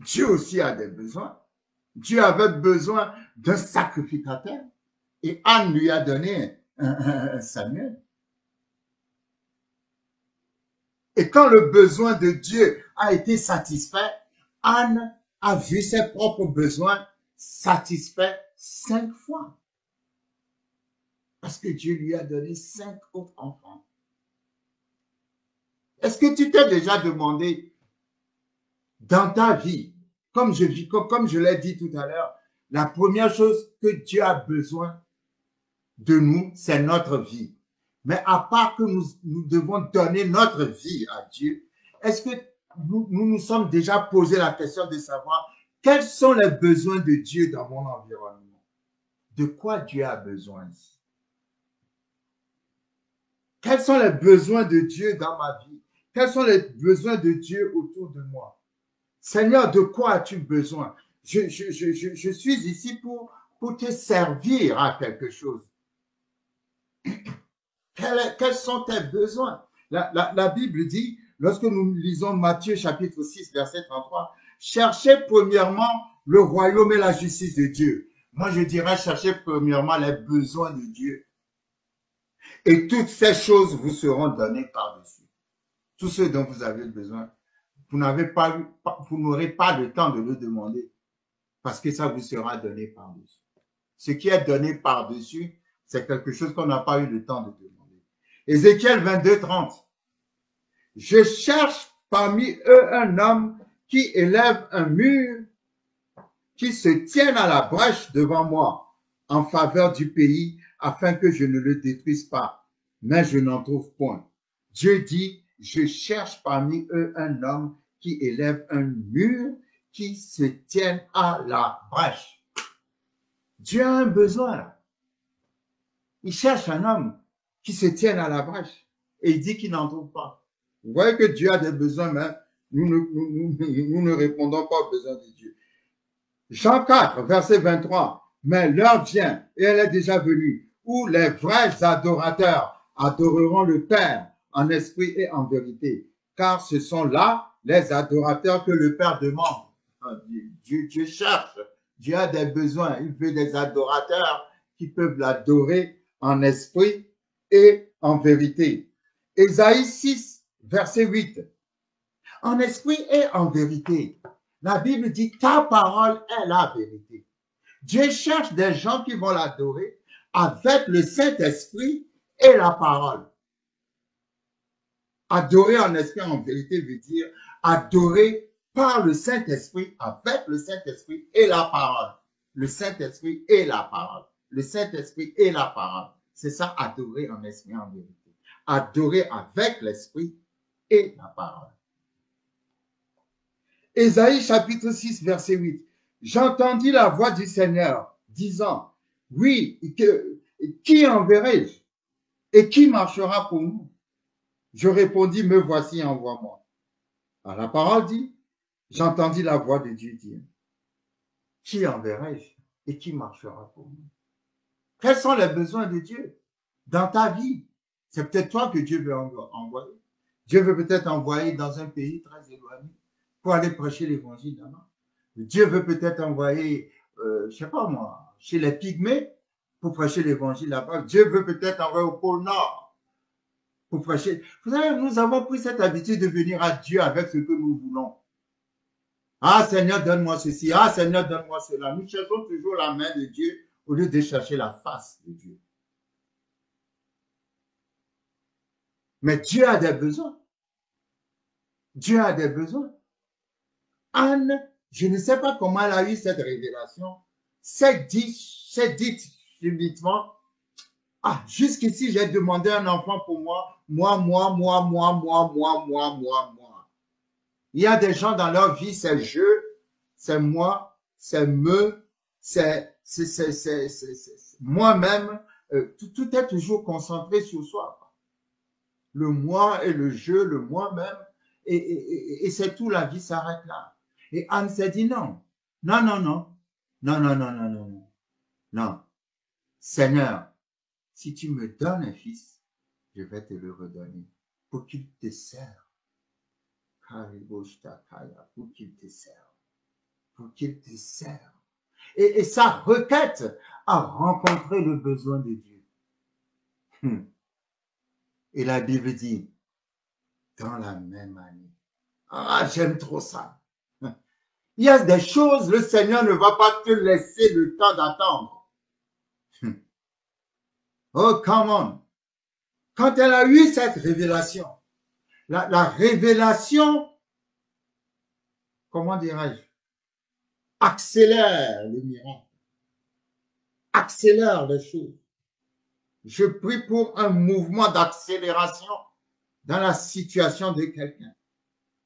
Dieu aussi a des besoins. Dieu avait besoin d'un sacrificateur. Et Anne lui a donné un Samuel. Et quand le besoin de Dieu a été satisfait, Anne a vu ses propres besoins satisfaits 5 fois. Parce que Dieu lui a donné 5 autres enfants. Est-ce que tu t'es déjà demandé dans ta vie, comme je l'ai dit tout à l'heure, la première chose que Dieu a besoin de nous, c'est notre vie. Mais à part que nous devons donner notre vie à Dieu, est-ce que nous sommes déjà posé la question de savoir quels sont les besoins de Dieu dans mon environnement, de quoi Dieu a besoin ici. Quels sont les besoins de Dieu dans ma vie? Quels sont les besoins de Dieu autour de moi? Seigneur, de quoi as-tu besoin? Je suis ici pour te servir à quelque chose. Quels sont tes besoins? La Bible dit, lorsque nous lisons Matthieu chapitre 6, verset 33, cherchez premièrement le royaume et la justice de Dieu. Moi, je dirais cherchez premièrement les besoins de Dieu. Et toutes ces choses vous seront données par-dessus. Tout ce dont vous avez besoin. Vous n'aurez pas le temps de le demander parce que ça vous sera donné par-dessus. Ce qui est donné par-dessus, c'est quelque chose qu'on n'a pas eu le temps de demander. Ézéchiel 22, 30. Je cherche parmi eux un homme qui élève un mur, qui se tienne à la brèche devant moi en faveur du pays afin que je ne le détruise pas. Mais je n'en trouve point. Dieu dit, je cherche parmi eux un homme qui élève un mur, qui se tienne à la brèche. Dieu a un besoin. Il cherche un homme qui se tienne à la brèche. Et il dit qu'il n'en trouve pas. Vous voyez que Dieu a des besoins, mais nous ne répondons pas aux besoins de Dieu. Jean 4, verset 23. Mais l'heure vient, et elle est déjà venue, où les vrais adorateurs adoreront le Père en esprit et en vérité. Car ce sont là les adorateurs que le Père demande. Dieu cherche. Dieu a des besoins. Il veut des adorateurs qui peuvent l'adorer en esprit et en vérité. Ésaïe 6, verset 8. En esprit et en vérité. La Bible dit, ta parole est la vérité. Dieu cherche des gens qui vont l'adorer avec le Saint-Esprit et la parole. Adorer en esprit et en vérité veut dire adorer par le Saint-Esprit, avec le Saint-Esprit et la parole. Le Saint-Esprit et la parole. Le Saint-Esprit et la parole. C'est ça, adorer en esprit et en vérité. Adorer avec l'esprit et la parole. Ésaïe chapitre 6, verset 8. J'entendis la voix du Seigneur disant, oui, qui enverrai-je et qui marchera pour nous? Je répondis, me voici, envoie-moi. Alors la parole dit, j'entendis la voix de Dieu dire, qui enverrai-je et qui marchera pour nous? Quels sont les besoins de Dieu dans ta vie? C'est peut-être toi que Dieu veut envoyer. Dieu veut peut-être envoyer dans un pays très éloigné pour aller prêcher l'évangile là-bas. Dieu veut peut-être envoyer, je sais pas moi, chez les Pygmées pour prêcher l'évangile là-bas. Dieu veut peut-être envoyer au pôle Nord pour prêcher. Vous savez, nous avons pris cette habitude de venir à Dieu avec ce que nous voulons. Ah Seigneur, donne-moi ceci. Ah Seigneur, donne-moi cela. Nous cherchons toujours la main de Dieu au lieu de chercher la face de Dieu. Mais Dieu a des besoins. Dieu a des besoins. Anne, je ne sais pas comment elle a eu cette révélation. C'est dit subitement. Ah, jusqu'ici, j'ai demandé un enfant pour moi. Moi. Il y a des gens dans leur vie, c'est je, c'est moi, c'est me, c'est moi-même. Tout est toujours concentré sur soi. Le moi et le je, le moi-même. Et c'est tout, la vie s'arrête là. Et Anne s'est dit non. Non. Seigneur, si tu me donnes un fils, je vais te le redonner pour qu'il te serve. Pour qu'il te serve. Pour qu'il te serve. Et sa requête a rencontré le besoin de Dieu. Et la Bible dit, dans la même année. Ah, j'aime trop ça. Il y a des choses, le Seigneur ne va pas te laisser le temps d'attendre. Oh, come on. Quand elle a eu cette révélation, la révélation, comment dirais-je, accélère le miracle, accélère les choses. Je prie pour un mouvement d'accélération dans la situation de quelqu'un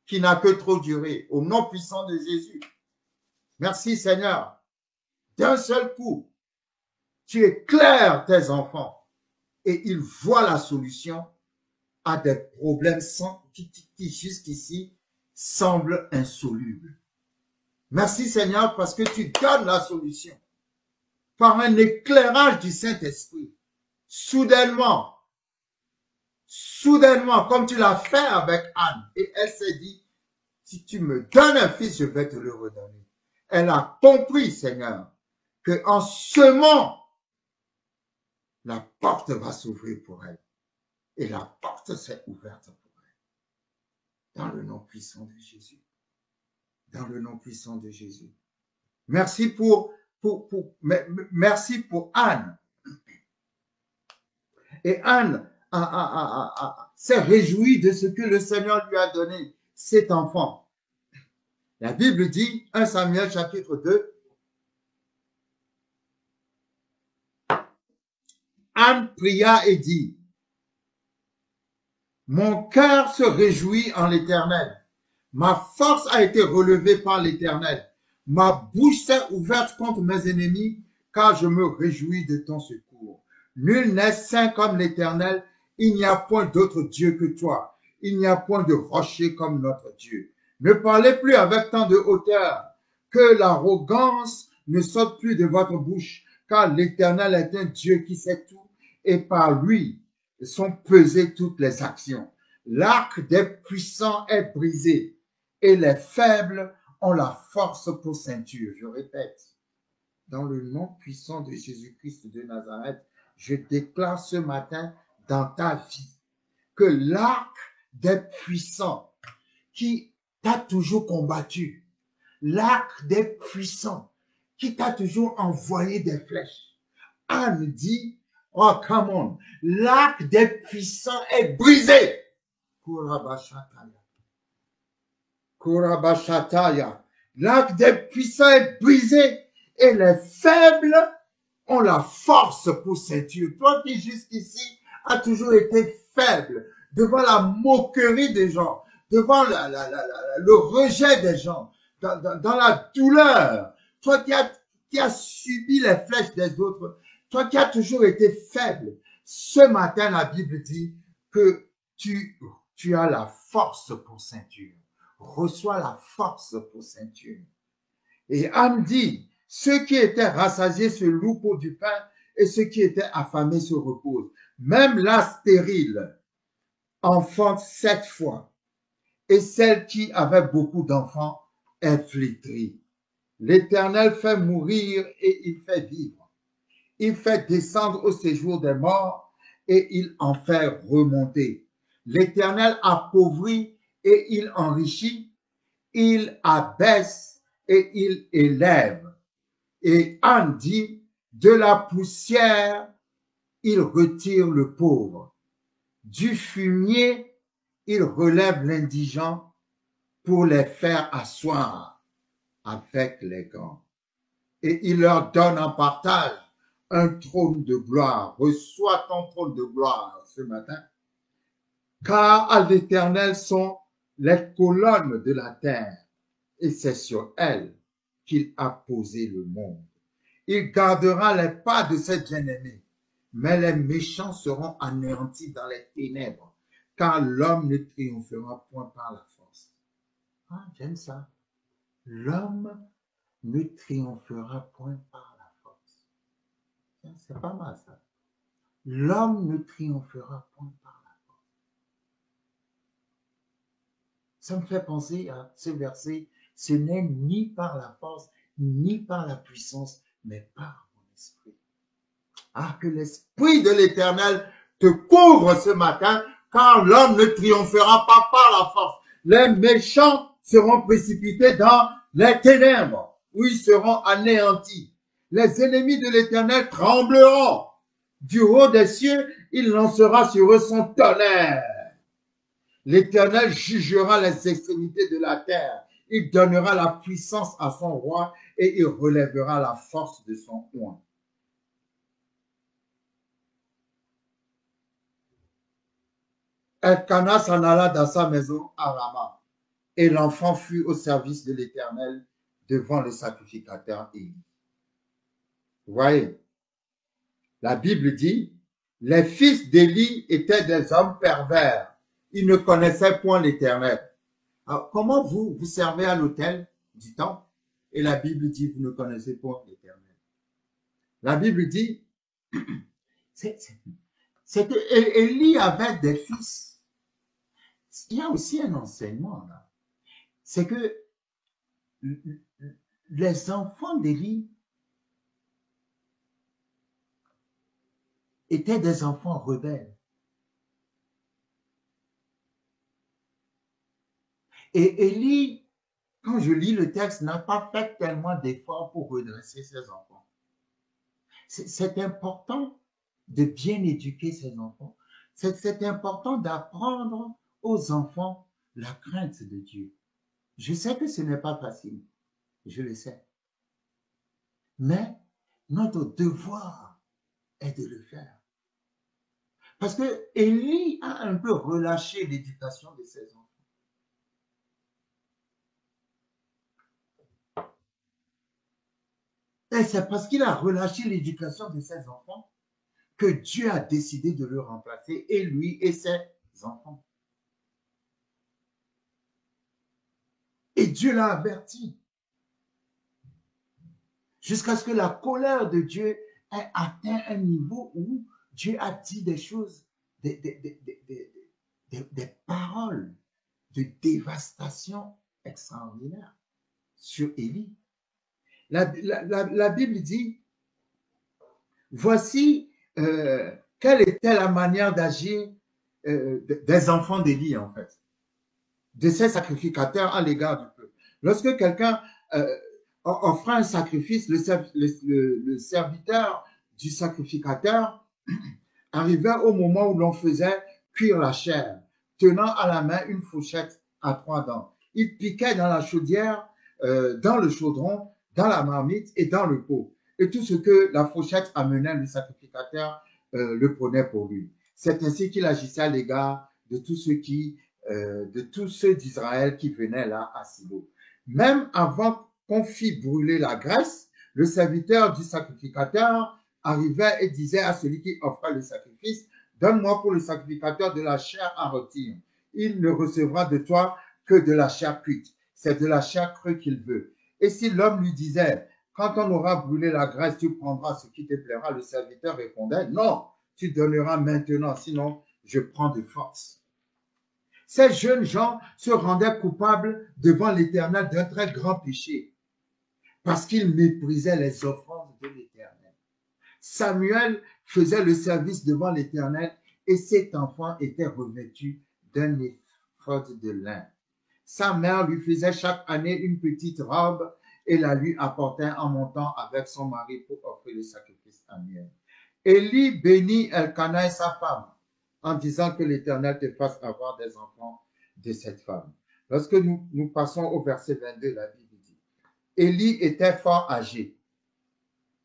qui n'a que trop duré, au nom puissant de Jésus. Merci Seigneur. D'un seul coup, Tu éclaires tes enfants et ils voient la solution à des problèmes qui jusqu'ici semblent insolubles. Merci Seigneur parce que tu donnes la solution par un éclairage du Saint-Esprit. Soudainement, comme tu l'as fait avec Anne, et elle s'est dit, si tu me donnes un fils, je vais te le redonner. Elle a compris, Seigneur, que en semant, la porte va s'ouvrir pour elle. Et la porte s'est ouverte pour elle. Dans le nom puissant de Jésus. Dans le nom puissant de Jésus. Merci merci pour Anne. Et Anne s'est réjouie de ce que le Seigneur lui a donné, cet enfant. La Bible dit, 1 Samuel chapitre 2, Anne pria et dit, mon cœur se réjouit en l'Éternel. Ma force a été relevée par l'Éternel. Ma bouche s'est ouverte contre mes ennemis, car je me réjouis de ton secours. Nul n'est saint comme l'Éternel. Il n'y a point d'autre Dieu que toi. Il n'y a point de rocher comme notre Dieu. Ne parlez plus avec tant de hauteur, que l'arrogance ne sorte plus de votre bouche, car l'Éternel est un Dieu qui sait tout, et par lui sont pesées toutes les actions. L'arc des puissants est brisé, et les faibles ont la force pour ceinture. Je répète, dans le nom puissant de Jésus-Christ de Nazareth, je déclare ce matin dans ta vie que l'arc des puissants qui t'a toujours combattu, l'arc des puissants qui t'a toujours envoyé des flèches. Anne dit, oh come on, l'arc des puissants est brisé. Kurabashataya. L'arc des puissants est brisé et les faibles ont la force pour ceinture. Toi qui jusqu'ici as toujours été faible devant la moquerie des gens, devant le rejet des gens, dans la douleur, toi qui as subi les flèches des autres, toi qui as toujours été faible, ce matin la Bible dit que tu as la force pour ceinture. Reçois la force pour ceinture. Et Anne dit, ceux qui étaient rassasiés se louent pour du pain et ceux qui étaient affamés se reposent. Même la stérile enfante 7 fois et celle qui avait beaucoup d'enfants est flétrie. L'Éternel fait mourir et il fait vivre. Il fait descendre au séjour des morts et il en fait remonter. L'Éternel appauvrit et il enrichit. Il abaisse et il élève. Et Anne dit, de la poussière, il retire le pauvre. Du fumier, il relève l'indigent pour les faire asseoir avec les grands. Et il leur donne en partage un trône de gloire. Reçois ton trône de gloire ce matin. Car à l'Éternel sont les colonnes de la terre, et c'est sur elles qu'il a posé le monde. Il gardera les pas de ses bien-aimés, mais les méchants seront anéantis dans les ténèbres, car l'homme ne triomphera point par la force. Ah, j'aime ça. L'homme ne triomphera point par la force. C'est pas mal ça. L'homme ne triomphera point par la force. Ça me fait penser à ce verset. Ce n'est ni par la force, ni par la puissance, mais par mon esprit. Ah, que l'esprit de l'Éternel te couvre ce matin, car l'homme ne triomphera pas par la force. Les méchants seront précipités dans les ténèbres, où ils seront anéantis. Les ennemis de l'Éternel trembleront. Du haut des cieux, il lancera sur eux son tonnerre. L'Éternel jugera les extrémités de la terre. Il donnera la puissance à son roi et il relèvera la force de son oint. Elkanah s'en alla dans sa maison à Rama, et l'enfant fut au service de l'Éternel devant le sacrificateur Élie. Vous voyez, La Bible dit, les fils d'Élie étaient des hommes pervers. Ils ne connaissaient point l'Éternel. Alors, comment vous servez à l'autel du temple et la Bible dit, vous ne connaissez point l'Éternel. La Bible dit, c'est que Élie avait des fils. Il y a aussi un enseignement là. C'est que les enfants d'Élie étaient des enfants rebelles. Et Élie, quand je lis le texte, n'a pas fait tellement d'efforts pour redresser ses enfants. C'est important de bien éduquer ses enfants. C'est important d'apprendre aux enfants la crainte de Dieu. Je sais que ce n'est pas facile, je le sais. Mais notre devoir est de le faire. Parce que Élie a un peu relâché l'éducation de ses enfants. Et c'est parce qu'il a relâché l'éducation de ses enfants que Dieu a décidé de le remplacer, et lui et ses enfants. Et Dieu l'a averti. Jusqu'à ce que la colère de Dieu ait atteint un niveau où Dieu a dit des choses, des paroles de dévastation extraordinaire sur Élie. La Bible dit, voici quelle était la manière d'agir des enfants d'Élie, en fait, de ces sacrificateurs à l'égard du peuple. Lorsque quelqu'un offrait un sacrifice, le serviteur du sacrificateur arrivait au moment où l'on faisait cuire la chair, tenant à la main une fourchette à 3 dents. Il piquait dans la chaudière, dans le chaudron, dans la marmite et dans le pot. Et tout ce que la fourchette amenait, le sacrificateur le prenait pour lui. C'est ainsi qu'il agissait à l'égard de tous ceux d'Israël qui venaient là à Silo. Même avant qu'on fît brûler la graisse, le serviteur du sacrificateur arrivait et disait à celui qui offrait le sacrifice, donne-moi pour le sacrificateur de la chair à rôtir. Il ne recevra de toi que de la chair cuite. C'est de la chair crue qu'il veut. Et si l'homme lui disait, quand on aura brûlé la graisse, tu prendras ce qui te plaira, le serviteur répondait, non, tu donneras maintenant, sinon je prends de force. Ces jeunes gens se rendaient coupables devant l'Éternel d'un très grand péché, parce qu'ils méprisaient les offrandes de l'Éternel. Samuel faisait le service devant l'Éternel et cet enfant était revêtu d'un éphod de lin. Sa mère lui faisait chaque année une petite robe et la lui apportait en montant avec son mari pour offrir le sacrifice annuel. Élie bénit Elkana et sa femme en disant que l'Éternel te fasse avoir des enfants de cette femme. Lorsque nous passons au verset 22, la Bible dit, Élie était fort âgé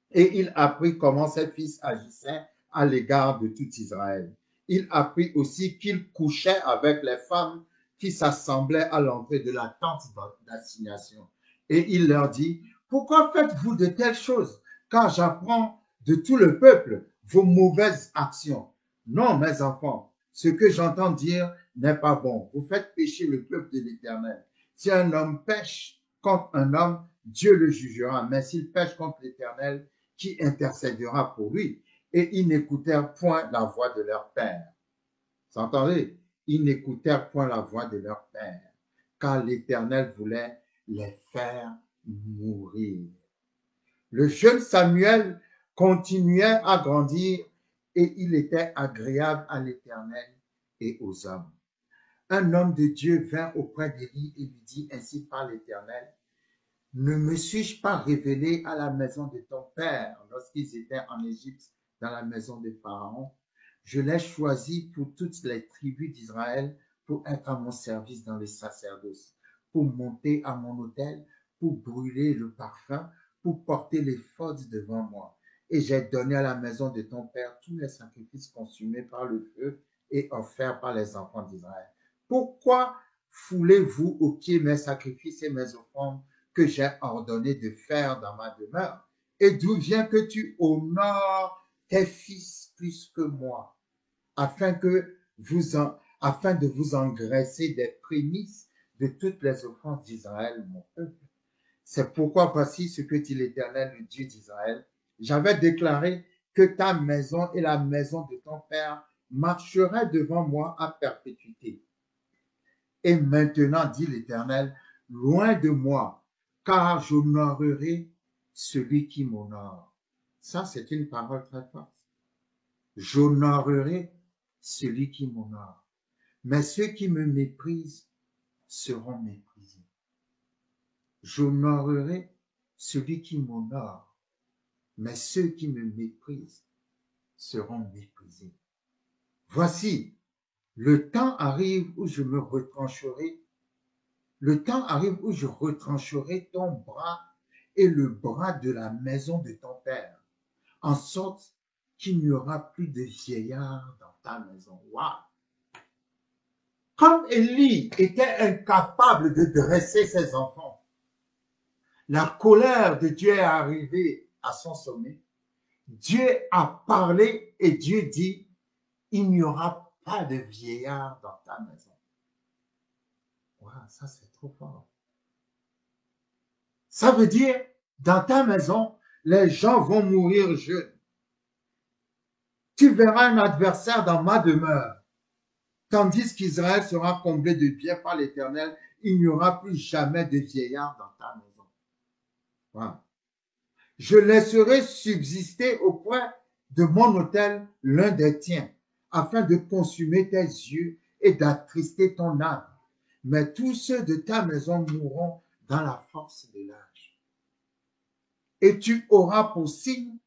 et il apprit comment ses fils agissaient à l'égard de tout Israël. Il apprit aussi qu'il couchait avec les femmes qui s'assemblaient à l'entrée de la tente d'assignation. Et il leur dit, pourquoi faites-vous de telles choses? Car j'apprends de tout le peuple vos mauvaises actions. Non, mes enfants, ce que j'entends dire n'est pas bon. Vous faites pécher le peuple de l'Éternel. Si un homme pêche contre un homme, Dieu le jugera. Mais s'il pêche contre l'Éternel, qui intercédera pour lui? Et ils n'écoutèrent point la voix de leur père. Vous entendez? Ils n'écoutèrent point la voix de leur père, car l'Éternel voulait les faire mourir. Le jeune Samuel continuait à grandir et il était agréable à l'Éternel et aux hommes. Un homme de Dieu vint auprès d'Élie et lui dit, ainsi par l'Éternel, ne me suis-je pas révélé à la maison de ton père lorsqu'ils étaient en Égypte dans la maison de Pharaon? Je l'ai choisi pour toutes les tribus d'Israël pour être à mon service dans le sacerdoce, pour monter à mon autel, pour brûler le parfum, pour porter l'éphod devant moi. Et j'ai donné à la maison de ton père tous les sacrifices consumés par le feu et offerts par les enfants d'Israël. Pourquoi foulez-vous aux pieds mes sacrifices et mes offrandes que j'ai ordonné de faire dans ma demeure? Et d'où vient que tu honores tes fils plus que moi, afin de vous engraisser des prémices de toutes les offenses d'Israël, mon peuple. C'est pourquoi voici ce que dit l'Éternel, le Dieu d'Israël. J'avais déclaré que ta maison et la maison de ton père marcheraient devant moi à perpétuité. Et maintenant, dit l'Éternel, loin de moi, car j'honorerai celui qui m'honore. Ça, c'est une parole très forte. J'honorerai celui qui m'honore. Mais ceux qui me méprisent seront méprisés. J'honorerai celui qui m'honore, mais ceux qui me méprisent seront méprisés. Voici, le temps arrive où je me retrancherai. Le temps arrive où je retrancherai ton bras et le bras de la maison de ton père, en sorte qu'il n'y aura plus de vieillards dans ta maison. Waouh! Comme Élie était incapable de dresser ses enfants, la colère de Dieu est arrivée à son sommet. Dieu a parlé et Dieu dit, il n'y aura pas de vieillard dans ta maison. Wow, ça c'est trop fort. Ça veut dire, dans ta maison, les gens vont mourir jeunes. Tu verras un adversaire dans ma demeure. Tandis qu'Israël sera comblé de biens par l'Éternel, il n'y aura plus jamais de vieillard dans ta maison. Wow. Je laisserai subsister auprès de mon autel l'un des tiens, afin de consumer tes yeux et d'attrister ton âme. Mais tous ceux de ta maison mourront dans la force de l'âge. Et tu auras pour signe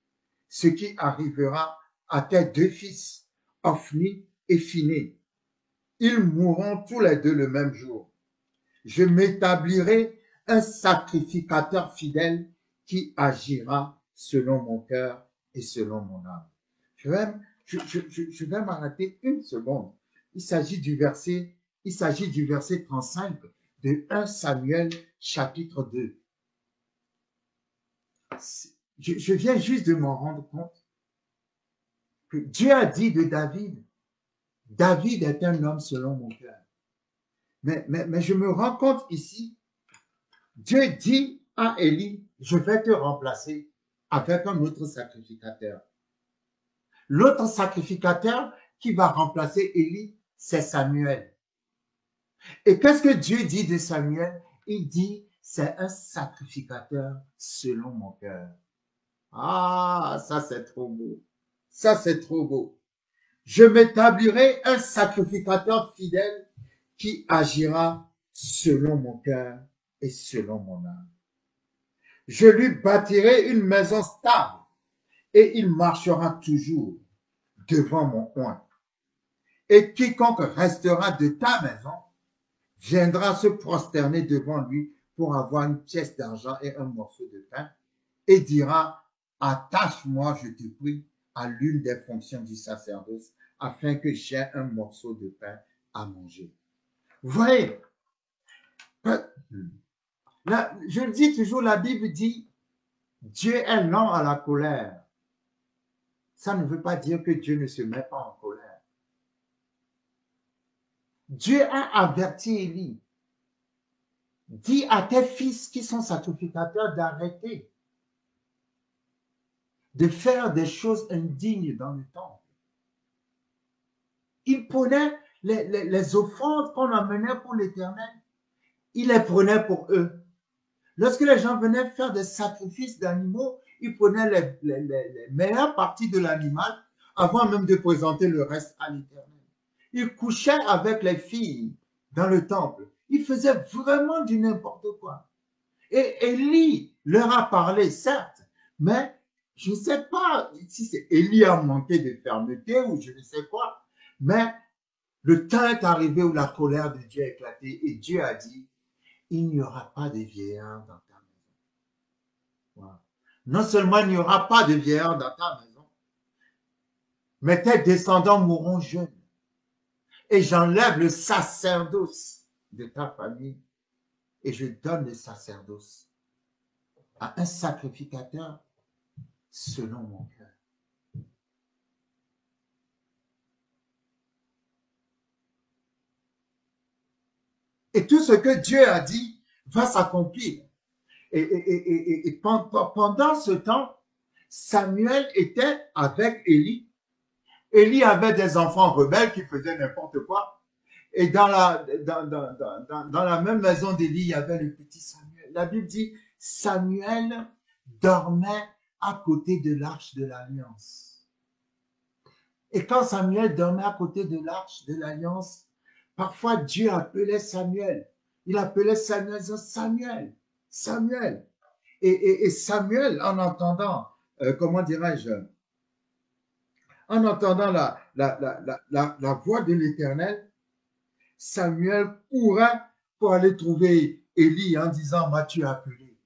ce qui arrivera à tes deux fils, Ophni et Phiné. Ils mourront tous les deux le même jour. Je m'établirai un sacrificateur fidèle qui agira selon mon cœur et selon mon âme. Je vais m'arrêter une seconde. Il s'agit du verset 35 de 1 Samuel chapitre 2. Je viens juste de m'en rendre compte que Dieu a dit de David, David est un homme selon mon cœur. Mais je me rends compte ici, Dieu dit à Élie, je vais te remplacer avec un autre sacrificateur. L'autre sacrificateur qui va remplacer Élie, c'est Samuel. Et qu'est-ce que Dieu dit de Samuel? Il dit, c'est un sacrificateur selon mon cœur. Ah, ça c'est trop beau. Ça c'est trop beau. Je m'établirai un sacrificateur fidèle qui agira selon mon cœur et selon mon âme. Je lui bâtirai une maison stable et il marchera toujours devant mon coin. Et quiconque restera de ta maison viendra se prosterner devant lui pour avoir une pièce d'argent et un morceau de pain et dira, attache-moi, je te prie, à l'une des fonctions du sacerdoce afin que j'aie un morceau de pain à manger. Vous voyez, là, je le dis toujours, la Bible dit, Dieu est lent à la colère. Ça ne veut pas dire que Dieu ne se met pas en colère. Dieu a averti Élie. Dis à tes fils qui sont sacrificateurs d'arrêter de faire des choses indignes dans le temple. Il prenait les offrandes qu'on amenait pour l'Éternel. Il les prenait pour eux. Lorsque les gens venaient faire des sacrifices d'animaux, ils prenaient les meilleures parties de l'animal avant même de présenter le reste à l'Éternel. Ils couchaient avec les filles dans le temple. Ils faisaient vraiment du n'importe quoi. Et Élie leur a parlé, certes, mais je ne sais pas si c'est Élie a manqué de fermeté ou je ne sais quoi, mais le temps est arrivé où la colère de Dieu a éclaté et Dieu a dit, il n'y aura pas de vieillard dans ta maison. Voilà. Non seulement il n'y aura pas de vieillard dans ta maison, mais tes descendants mourront jeunes. Et j'enlève le sacerdoce de ta famille et je donne le sacerdoce à un sacrificateur selon mon cœur. Et tout ce que Dieu a dit va s'accomplir. Et pendant ce temps, Samuel était avec Élie. Élie avait des enfants rebelles qui faisaient n'importe quoi. Et dans la même maison d'Élie, il y avait le petit Samuel. La Bible dit, Samuel dormait à côté de l'arche de l'alliance. Et quand Samuel dormait à côté de l'arche de l'alliance, parfois Dieu appelait Samuel. Il appelait Samuel, Samuel, Samuel. Et Samuel, en entendant, comment dirais-je, en entendant la voix de l'Éternel, Samuel courait pour aller trouver Élie en disant, m'as-tu appelé?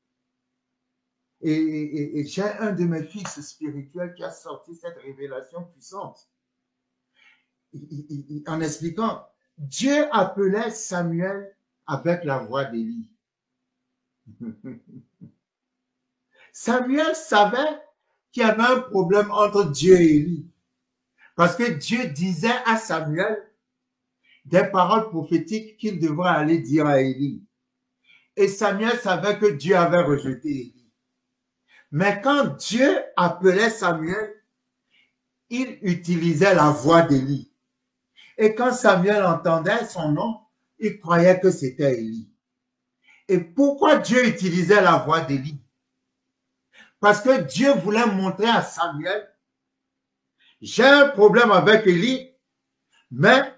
Et j'ai un de mes fils spirituels qui a sorti cette révélation puissante en expliquant, Dieu appelait Samuel avec la voix d'Élie. Samuel savait qu'il y avait un problème entre Dieu et Élie. Parce que Dieu disait à Samuel des paroles prophétiques qu'il devrait aller dire à Élie. Et Samuel savait que Dieu avait rejeté Élie. Mais quand Dieu appelait Samuel, il utilisait la voix d'Élie. Et quand Samuel entendait son nom, il croyait que c'était Élie. Et pourquoi Dieu utilisait la voix d'Élie? Parce que Dieu voulait montrer à Samuel, j'ai un problème avec Élie, mais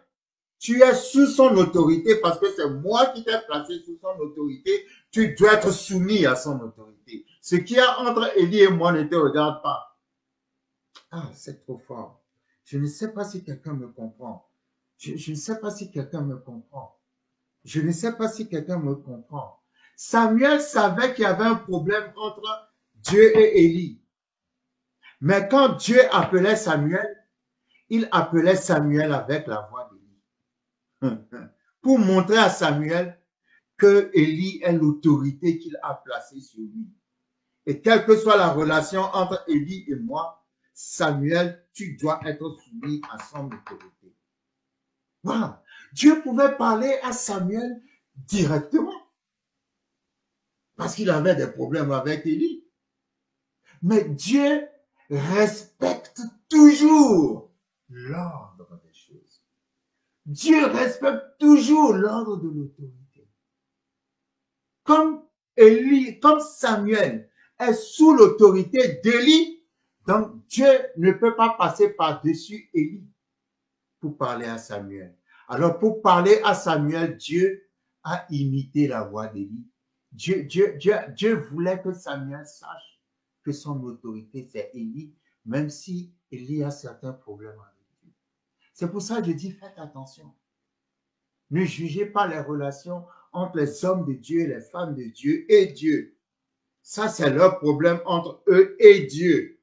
tu es sous son autorité parce que c'est moi qui t'ai placé sous son autorité. Tu dois être soumis à son autorité. Ce qu'il y a entre Élie et moi ne te regarde pas. Ah, c'est trop fort. Je ne sais pas si quelqu'un me comprend. Je ne sais pas si quelqu'un me comprend. Je ne sais pas si quelqu'un me comprend. Samuel savait qu'il y avait un problème entre Dieu et Élie. Mais quand Dieu appelait Samuel, il appelait Samuel avec la voix d'Élie. Pour montrer à Samuel que Élie est l'autorité qu'il a placée sur lui. Et quelle que soit la relation entre Élie et moi, Samuel, tu dois être soumis à son autorité. Voilà. Dieu pouvait parler à Samuel directement. Parce qu'il avait des problèmes avec Élie. Mais Dieu respecte toujours l'ordre des choses. Dieu respecte toujours l'ordre de l'autorité. Comme Élie, comme Samuel est sous l'autorité d'Élie, donc Dieu ne peut pas passer par-dessus Élie pour parler à Samuel. Alors pour parler à Samuel, Dieu a imité la voix d'Élie. Dieu voulait que Samuel sache que son autorité c'est Élie, même si Élie a certains problèmes avec Dieu. C'est pour ça que je dis faites attention. Ne jugez pas les relations entre les hommes de Dieu, les femmes de Dieu et Dieu. Ça, c'est leur problème entre eux et Dieu.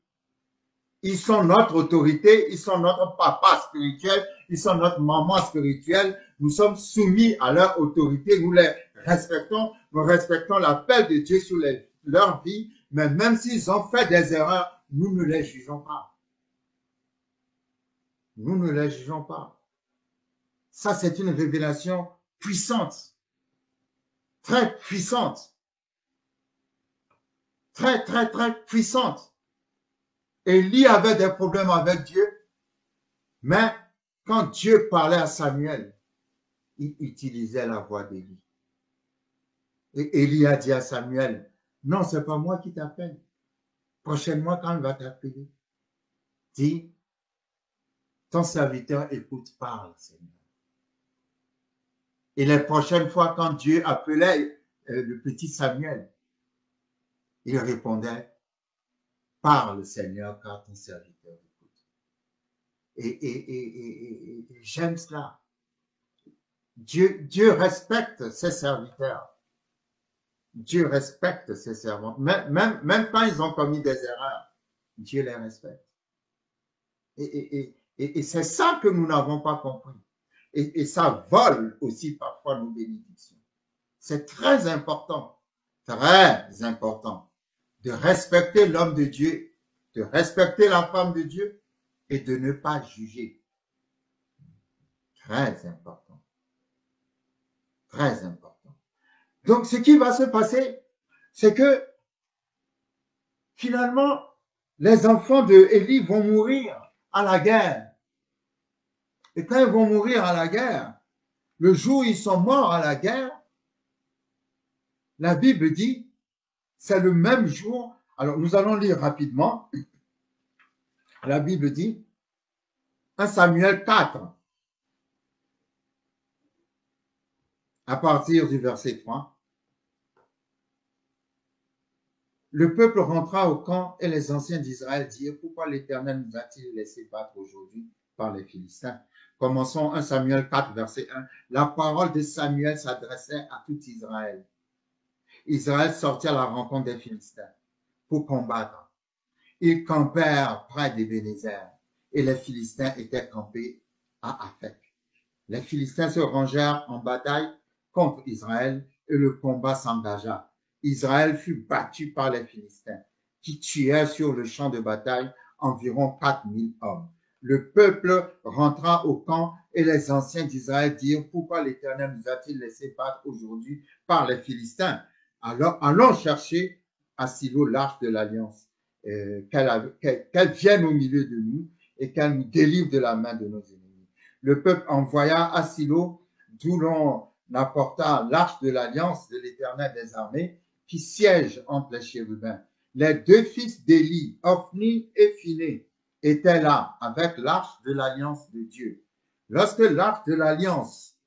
Ils sont notre autorité, ils sont notre papa spirituel, ils sont notre maman spirituelle. Nous sommes soumis à leur autorité, nous les respectons, nous respectons l'appel de Dieu sur leur vie, mais même s'ils ont fait des erreurs, nous ne les jugeons pas. Nous ne les jugeons pas. Ça, c'est une révélation puissante, très puissante, très, très, très puissante. Élie avait des problèmes avec Dieu, mais quand Dieu parlait à Samuel, il utilisait la voix d'Élie. Et Élie a dit à Samuel, non, c'est pas moi qui t'appelle. Prochainement, quand il va t'appeler, dis, ton serviteur écoute, parle, Seigneur. Et les prochaines fois, quand Dieu appelait le petit Samuel, il répondait, parle, Seigneur, car ton serviteur écoute. Et j'aime cela. Dieu respecte ses serviteurs. Dieu respecte ses servants. Même quand ils ont commis des erreurs, Dieu les respecte. Et c'est ça que nous n'avons pas compris. Et ça vole aussi parfois nos bénédictions. C'est très important de respecter l'homme de Dieu, de respecter la femme de Dieu et de ne pas juger. Très important. Très important. Donc, ce qui va se passer, c'est que finalement, les enfants de Élie vont mourir à la guerre. Et quand ils vont mourir à la guerre, le jour où ils sont morts à la guerre, la Bible dit, c'est le même jour. Alors, nous allons lire rapidement. La Bible dit, 1 Samuel 4, à partir du verset 3. Le peuple rentra au camp et les anciens d'Israël dirent, pourquoi l'Éternel nous a-t-il laissé battre aujourd'hui par les Philistins? Commençons 1 Samuel 4, verset 1. La parole de Samuel s'adressait à tout Israël. Israël sortit à la rencontre des Philistins pour combattre. Ils campèrent près d'Ébénézer et les Philistins étaient campés à Aphek. Les Philistins se rangèrent en bataille contre Israël et le combat s'engagea. Israël fut battu par les Philistins, qui tuèrent sur le champ de bataille environ 4000 hommes. Le peuple rentra au camp et les anciens d'Israël dirent, pourquoi l'Éternel nous a-t-il laissé battre aujourd'hui par les Philistins? Alors, allons chercher à Silo l'arche de l'alliance, qu'elle vienne au milieu de nous et qu'elle nous délivre de la main de nos ennemis. Le peuple envoya à Silo, d'où l'on apporta l'arche de l'alliance de l'Éternel des armées, qui siège entre les chérubins. Les deux fils d'Élie, Ophni et Phiné, étaient là avec l'arche de l'alliance de Dieu. Lorsque l'arche de l'alliance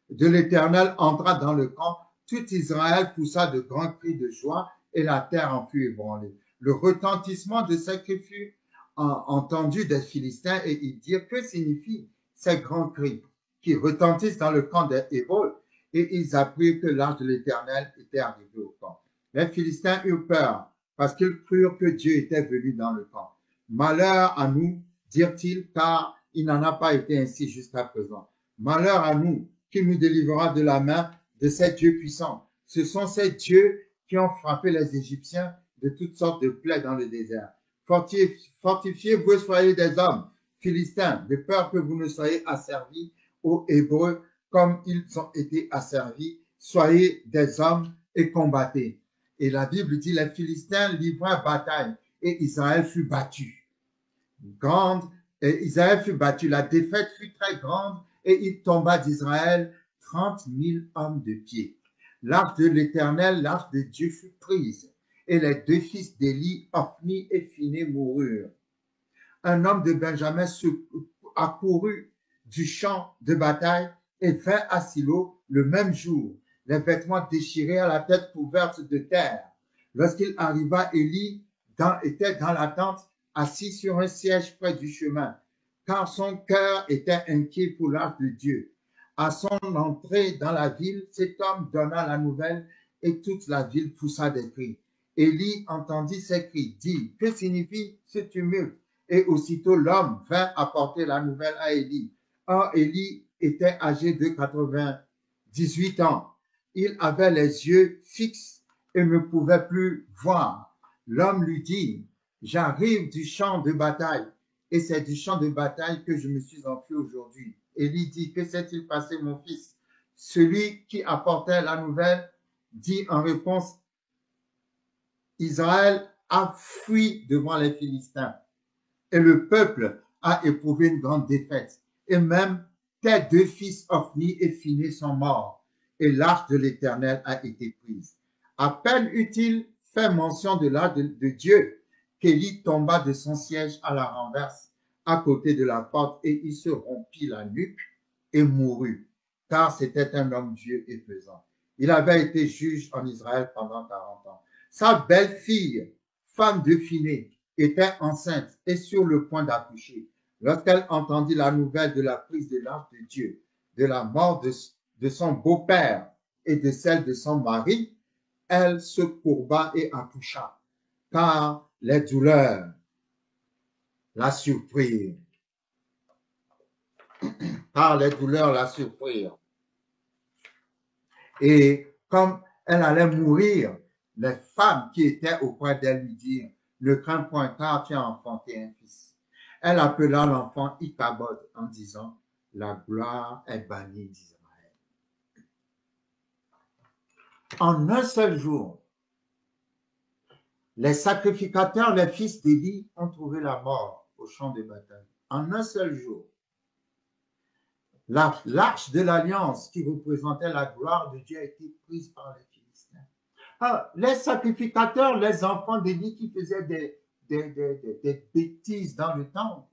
de l'Éternel entra dans le camp, tout Israël poussa de grands cris de joie et la terre en fut ébranlée. Le retentissement de ces cris fut entendu des Philistins et ils dirent, que signifient ces grands cris qui retentissent dans le camp des Hébreux? Et ils apprirent que l'arche de l'Éternel était arrivée au camp. Les Philistins eurent peur parce qu'ils crurent que Dieu était venu dans le camp. Malheur à nous, dirent-ils, car il n'en a pas été ainsi jusqu'à présent. Malheur à nous, qui nous délivrera de la main de ces dieux puissants. Ce sont ces dieux qui ont frappé les Égyptiens de toutes sortes de plaies dans le désert. Fortifiez-vous et soyez des hommes, Philistins, de peur que vous ne soyez asservis aux Hébreux comme ils ont été asservis. Soyez des hommes et combattez. Et la Bible dit, les Philistins livrèrent bataille et Israël fut battu. Israël fut battu, la défaite fut très grande et il tomba d'Israël 30 000 hommes de pied. L'arche de l'Éternel, l'arche de Dieu fut prise et les deux fils d'Élie, Ophni et Phiné, moururent. Un homme de Benjamin accourut du champ de bataille et vint à Silo le même jour, les vêtements déchirés, à la tête couverte de terre. Lorsqu'il arriva, Élie était dans la tente, assis sur un siège près du chemin, car son cœur était inquiet pour l'arche de Dieu. À son entrée dans la ville, cet homme donna la nouvelle et toute la ville poussa des cris. Élie entendit ces cris, dit, que signifie ce tumulte? Et aussitôt l'homme vint apporter la nouvelle à Élie. Or, Élie était âgé de 98 ans. Il avait les yeux fixes et ne pouvait plus voir. L'homme lui dit, j'arrive du champ de bataille et c'est du champ de bataille que je me suis enfui aujourd'hui. Élie dit, que s'est-il passé, mon fils? Celui qui apportait la nouvelle dit en réponse, Israël a fui devant les Philistins et le peuple a éprouvé une grande défaite. Et même tes deux fils Ophni et Phiné sont morts et l'arche de l'Éternel a été prise. À peine eut-il fait mention de l'arche de Dieu qu'Élie tomba de son siège à la renverse à côté de la porte et il se rompit la nuque et mourut, car c'était un homme vieux et pesant. Il avait été juge en Israël pendant 40 ans. Sa belle-fille, femme de Phiné, était enceinte et sur le point d'accoucher. Lorsqu'elle entendit la nouvelle de la prise de l'arche de Dieu, de la mort de son beau-père et de celle de son mari, elle se courba et accoucha, car les douleurs la surprirent. Car les douleurs la surprirent. Et comme elle allait mourir, les femmes qui étaient auprès d'elle lui dirent, ne crains point, car tu as enfanté un fils. Elle appela l'enfant Ichabod en disant, la gloire est bannie d'Israël. En un seul jour, les sacrificateurs, les fils d'Élie, ont trouvé la mort au champ de bataille. En un seul jour. L'arche de l'alliance qui représentait la gloire de Dieu a été prise par les Philistins. Alors, les sacrificateurs, les enfants d'Élie qui faisaient des bêtises dans le temple,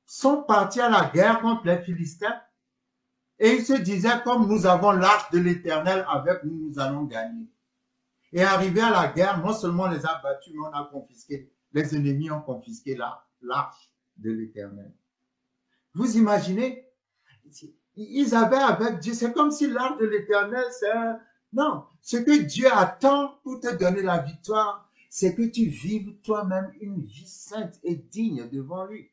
sont partis à la guerre contre les Philistins et ils se disaient, comme nous avons l'arche de l'Éternel avec nous, nous allons gagner. Et arrivé à la guerre, non seulement on les a battus, mais on a confisqué, les ennemis ont confisqué l'arche de l'Éternel. Vous imaginez, ils avaient avec Dieu, c'est comme si l'arche de l'Éternel, non, ce que Dieu attend pour te donner la victoire, c'est que tu vives toi-même une vie sainte et digne devant lui.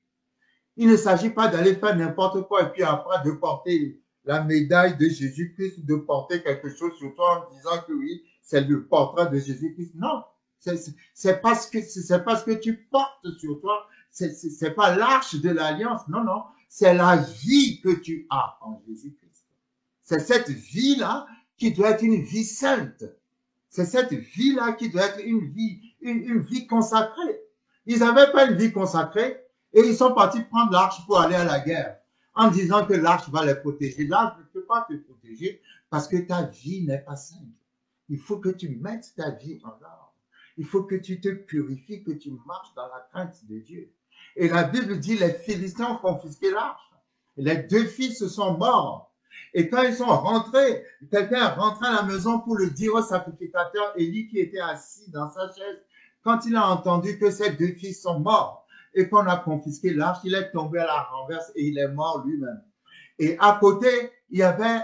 Il ne s'agit pas d'aller faire n'importe quoi et puis après de porter la médaille de Jésus-Christ, de porter quelque chose sur toi en disant que oui, c'est le portrait de Jésus-Christ. Non, c'est pas ce que tu portes sur toi, c'est pas l'arche de l'alliance. Non, non, c'est la vie que tu as en Jésus-Christ. C'est cette vie-là qui doit être une vie sainte. C'est cette vie-là qui doit être une vie consacrée. Ils n'avaient pas une vie consacrée et ils sont partis prendre l'arche pour aller à la guerre en disant que l'arche va les protéger. L'arche ne peut pas te protéger parce que ta vie n'est pas sainte. Il faut que tu mettes ta vie en ordre. Il faut que tu te purifies, que tu marches dans la crainte de Dieu. Et la Bible dit, les Philistins ont confisqué l'arche. Les deux fils sont morts. Et quand ils sont rentrés, quelqu'un est rentré à la maison pour le dire au sacrificateur Élie qui était assis dans sa chaise. Quand il a entendu que ses deux fils sont morts et qu'on a confisqué l'arche, il est tombé à la renverse et il est mort lui-même. Et à côté, il y avait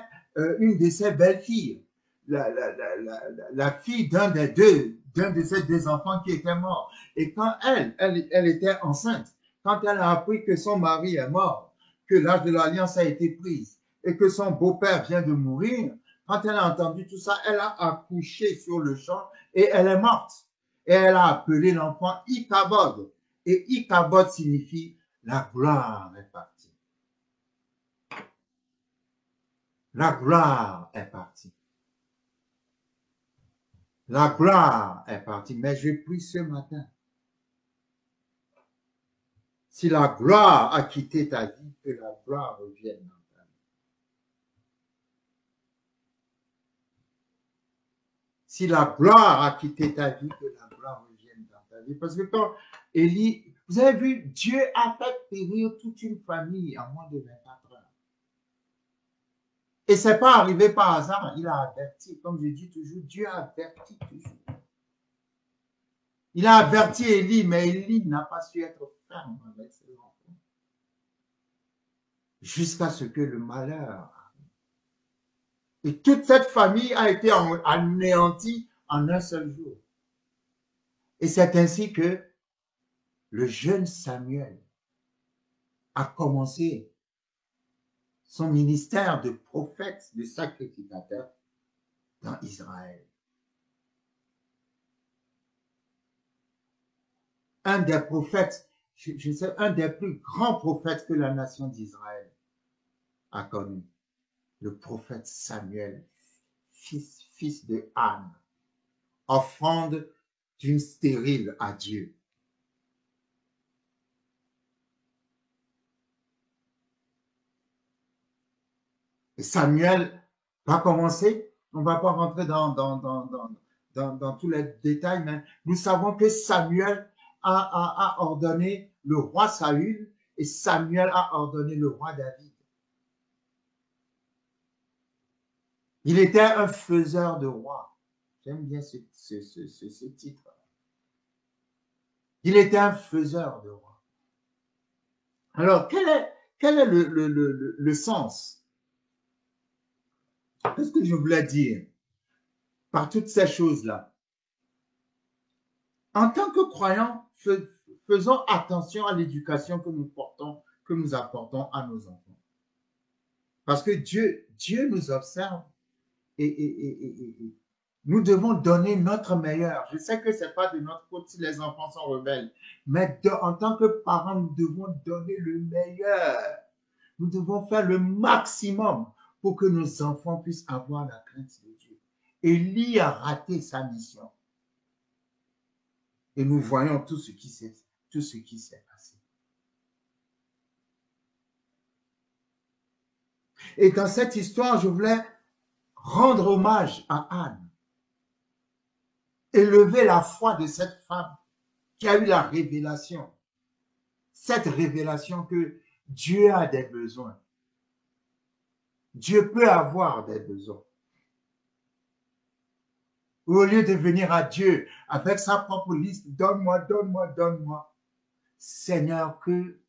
une de ses belles-filles, la fille d'un de ses deux enfants qui était mort. Et quand elle était enceinte, quand elle a appris que son mari est mort, que l'arche de l'alliance a été prise et que son beau-père vient de mourir, quand elle a entendu tout ça, elle a accouché sur le champ et elle est morte. Et elle a appelé l'enfant Ichabod. Et Ichabod signifie la gloire est partie. La gloire est partie. La gloire est partie. Mais je prie ce matin. Si la gloire a quitté ta vie, que la gloire revienne dans ta vie. Si la gloire a quitté ta vie, que la gloire revienne dans ta vie. Parce que quand Élie, vous avez vu, Dieu a fait périr toute une famille en moins de 24 heures. Et c'est pas arrivé par hasard, il a averti, comme je dis toujours, Dieu a averti toujours. Il a averti Élie, mais Élie n'a pas su être ferme avec ses enfants. Jusqu'à ce que le malheur arrive. Et toute cette famille a été anéantie en un seul jour. Et c'est ainsi que le jeune Samuel a commencé son ministère de prophète, de sacrificateur dans Israël. Un des prophètes, je sais, un des plus grands prophètes que la nation d'Israël a connu, le prophète Samuel, fils de Anne, offrande d'une stérile à Dieu. Et Samuel va commencer, on ne va pas rentrer dans tous les détails, mais nous savons que Samuel a ordonné le roi Saül et Samuel a ordonné le roi David. Il était un faiseur de roi. J'aime bien ce titre. Il était un faiseur de roi. Alors, quel est le sens? Qu'est-ce que je voulais dire par toutes ces choses-là? En tant que croyants, faisons attention à l'éducation que nous portons, que nous apportons à nos enfants. Parce que Dieu nous observe et nous devons donner notre meilleur. Je sais que ce n'est pas de notre faute si les enfants sont rebelles, mais en tant que parents, nous devons donner le meilleur. Nous devons faire le maximum pour que nos enfants puissent avoir la crainte de Dieu. Élie a raté sa mission. Et nous voyons tout ce qui s'est passé. Et dans cette histoire, je voulais rendre hommage à Anne, élever la foi de cette femme qui a eu la révélation, cette révélation que Dieu a des besoins. Dieu peut avoir des besoins. Au lieu de venir à Dieu avec sa propre liste, donne-moi, donne-moi, donne-moi. Seigneur, que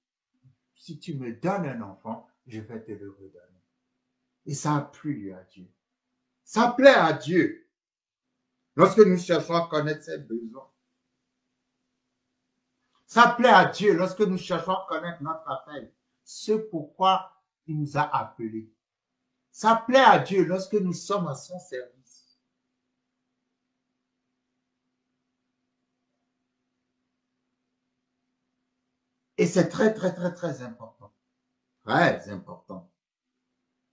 si tu me donnes un enfant, je vais te le redonner. Et ça a plu à Dieu. Ça plaît à Dieu. Lorsque nous cherchons à connaître ses besoins. Ça plaît à Dieu lorsque nous cherchons à connaître notre appel. Ce pourquoi il nous a appelés. Ça plaît à Dieu lorsque nous sommes à son service. Et c'est très, très, très, très important. Très important.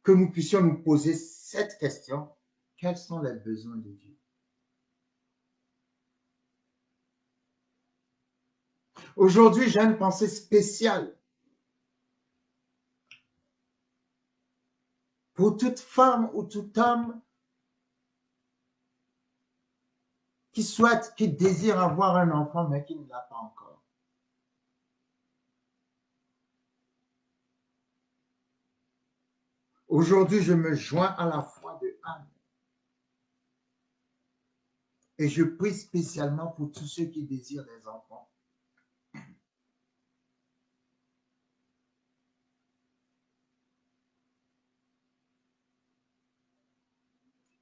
Que nous puissions nous poser cette question. Quels sont les besoins de Dieu? Aujourd'hui, j'ai une pensée spéciale pour toute femme ou tout homme qui souhaite, qui désire avoir un enfant, mais qui ne l'a pas encore. Aujourd'hui, je me joins à la foi de Anne. Et je prie spécialement pour tous ceux qui désirent des enfants.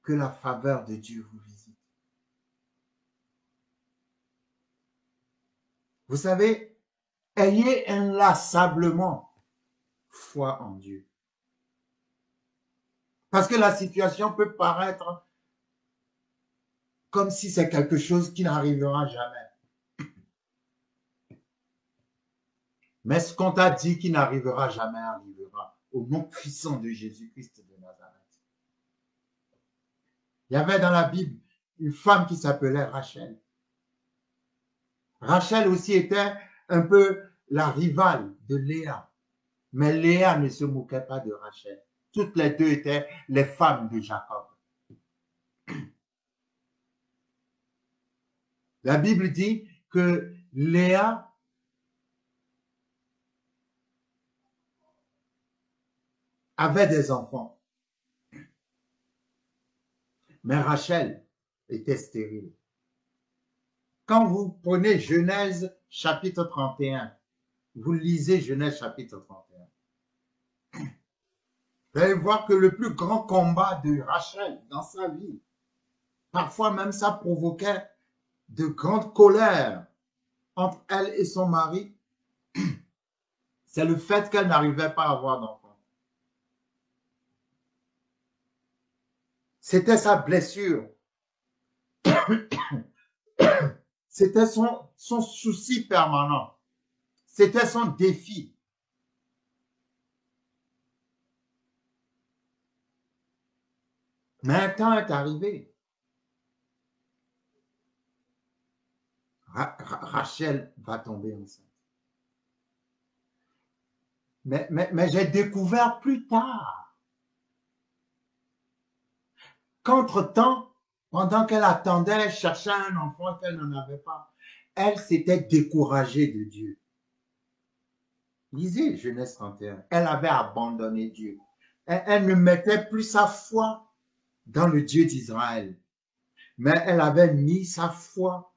Que la faveur de Dieu vous visite. Vous savez, ayez inlassablement foi en Dieu. Parce que la situation peut paraître comme si c'est quelque chose qui n'arrivera jamais. Mais ce qu'on t'a dit qui n'arrivera jamais arrivera. Au nom puissant de Jésus-Christ de Nazareth. Il y avait dans la Bible une femme qui s'appelait Rachel. Rachel aussi était un peu la rivale de Léa. Mais Léa ne se moquait pas de Rachel. Toutes les deux étaient les femmes de Jacob. La Bible dit que Léa avait des enfants. Mais Rachel était stérile. Quand vous prenez Genèse chapitre 31, vous lisez Genèse chapitre 31, vous allez voir que le plus grand combat de Rachel dans sa vie, parfois même ça provoquait de grandes colères entre elle et son mari, c'est le fait qu'elle n'arrivait pas à avoir d'enfant. C'était sa blessure. C'était son souci permanent. C'était son défi. Mais un temps est arrivé. Rachel va tomber enceinte. Mais j'ai découvert plus tard qu'entre-temps, pendant qu'elle attendait, cherchait un enfant qu'elle n'en avait pas, elle s'était découragée de Dieu. Lisez Genèse 31. Elle avait abandonné Dieu. Elle ne mettait plus sa foi dans le Dieu d'Israël. Mais elle avait mis sa foi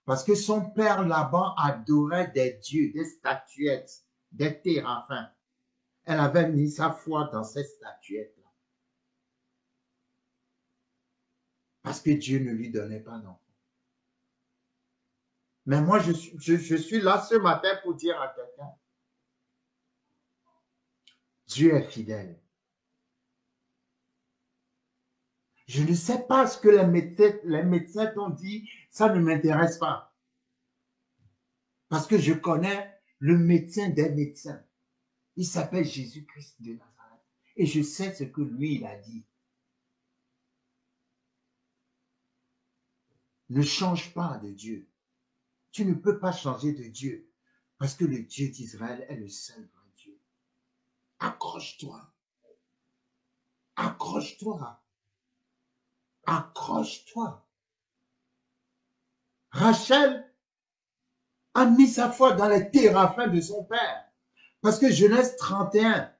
parce que son père Laban adorait des dieux, des statuettes, des téraphins. Elle avait mis sa foi dans ces statuettes-là. Parce que Dieu ne lui donnait pas d'enfant. Mais moi, je suis là ce matin pour dire à quelqu'un, Dieu est fidèle. Je ne sais pas ce que les médecins t'ont dit, ça ne m'intéresse pas. Parce que je connais le médecin des médecins. Il s'appelle Jésus-Christ de Nazareth. Et je sais ce que lui, il a dit. Ne change pas de Dieu. Tu ne peux pas changer de Dieu parce que le Dieu d'Israël est le seul vrai Dieu. Accroche-toi. Accroche-toi. Accroche-toi. Rachel a mis sa foi dans les téraphins de son père. Parce que Genèse 31,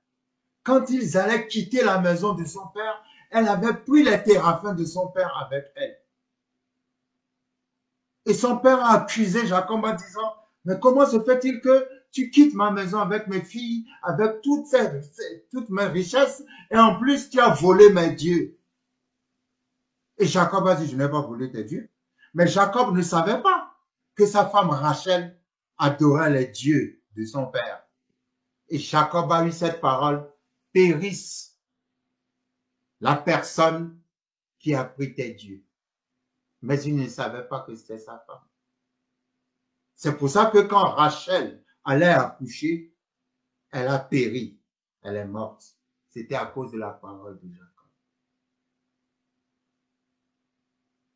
quand ils allaient quitter la maison de son père, elle avait pris les téraphins de son père avec elle. Et son père a accusé Jacob en disant, mais comment se fait-il que tu quittes ma maison avec mes filles, avec toutes mes richesses, et en plus tu as volé mes dieux? Et Jacob a dit, je n'ai pas volé tes dieux. Mais Jacob ne savait pas que sa femme Rachel adorait les dieux de son père. Et Jacob a eu cette parole, périsse la personne qui a pris tes dieux. Mais il ne savait pas que c'était sa femme. C'est pour ça que quand Rachel allait accoucher, elle a péri, elle est morte. C'était à cause de la parole de Jacob.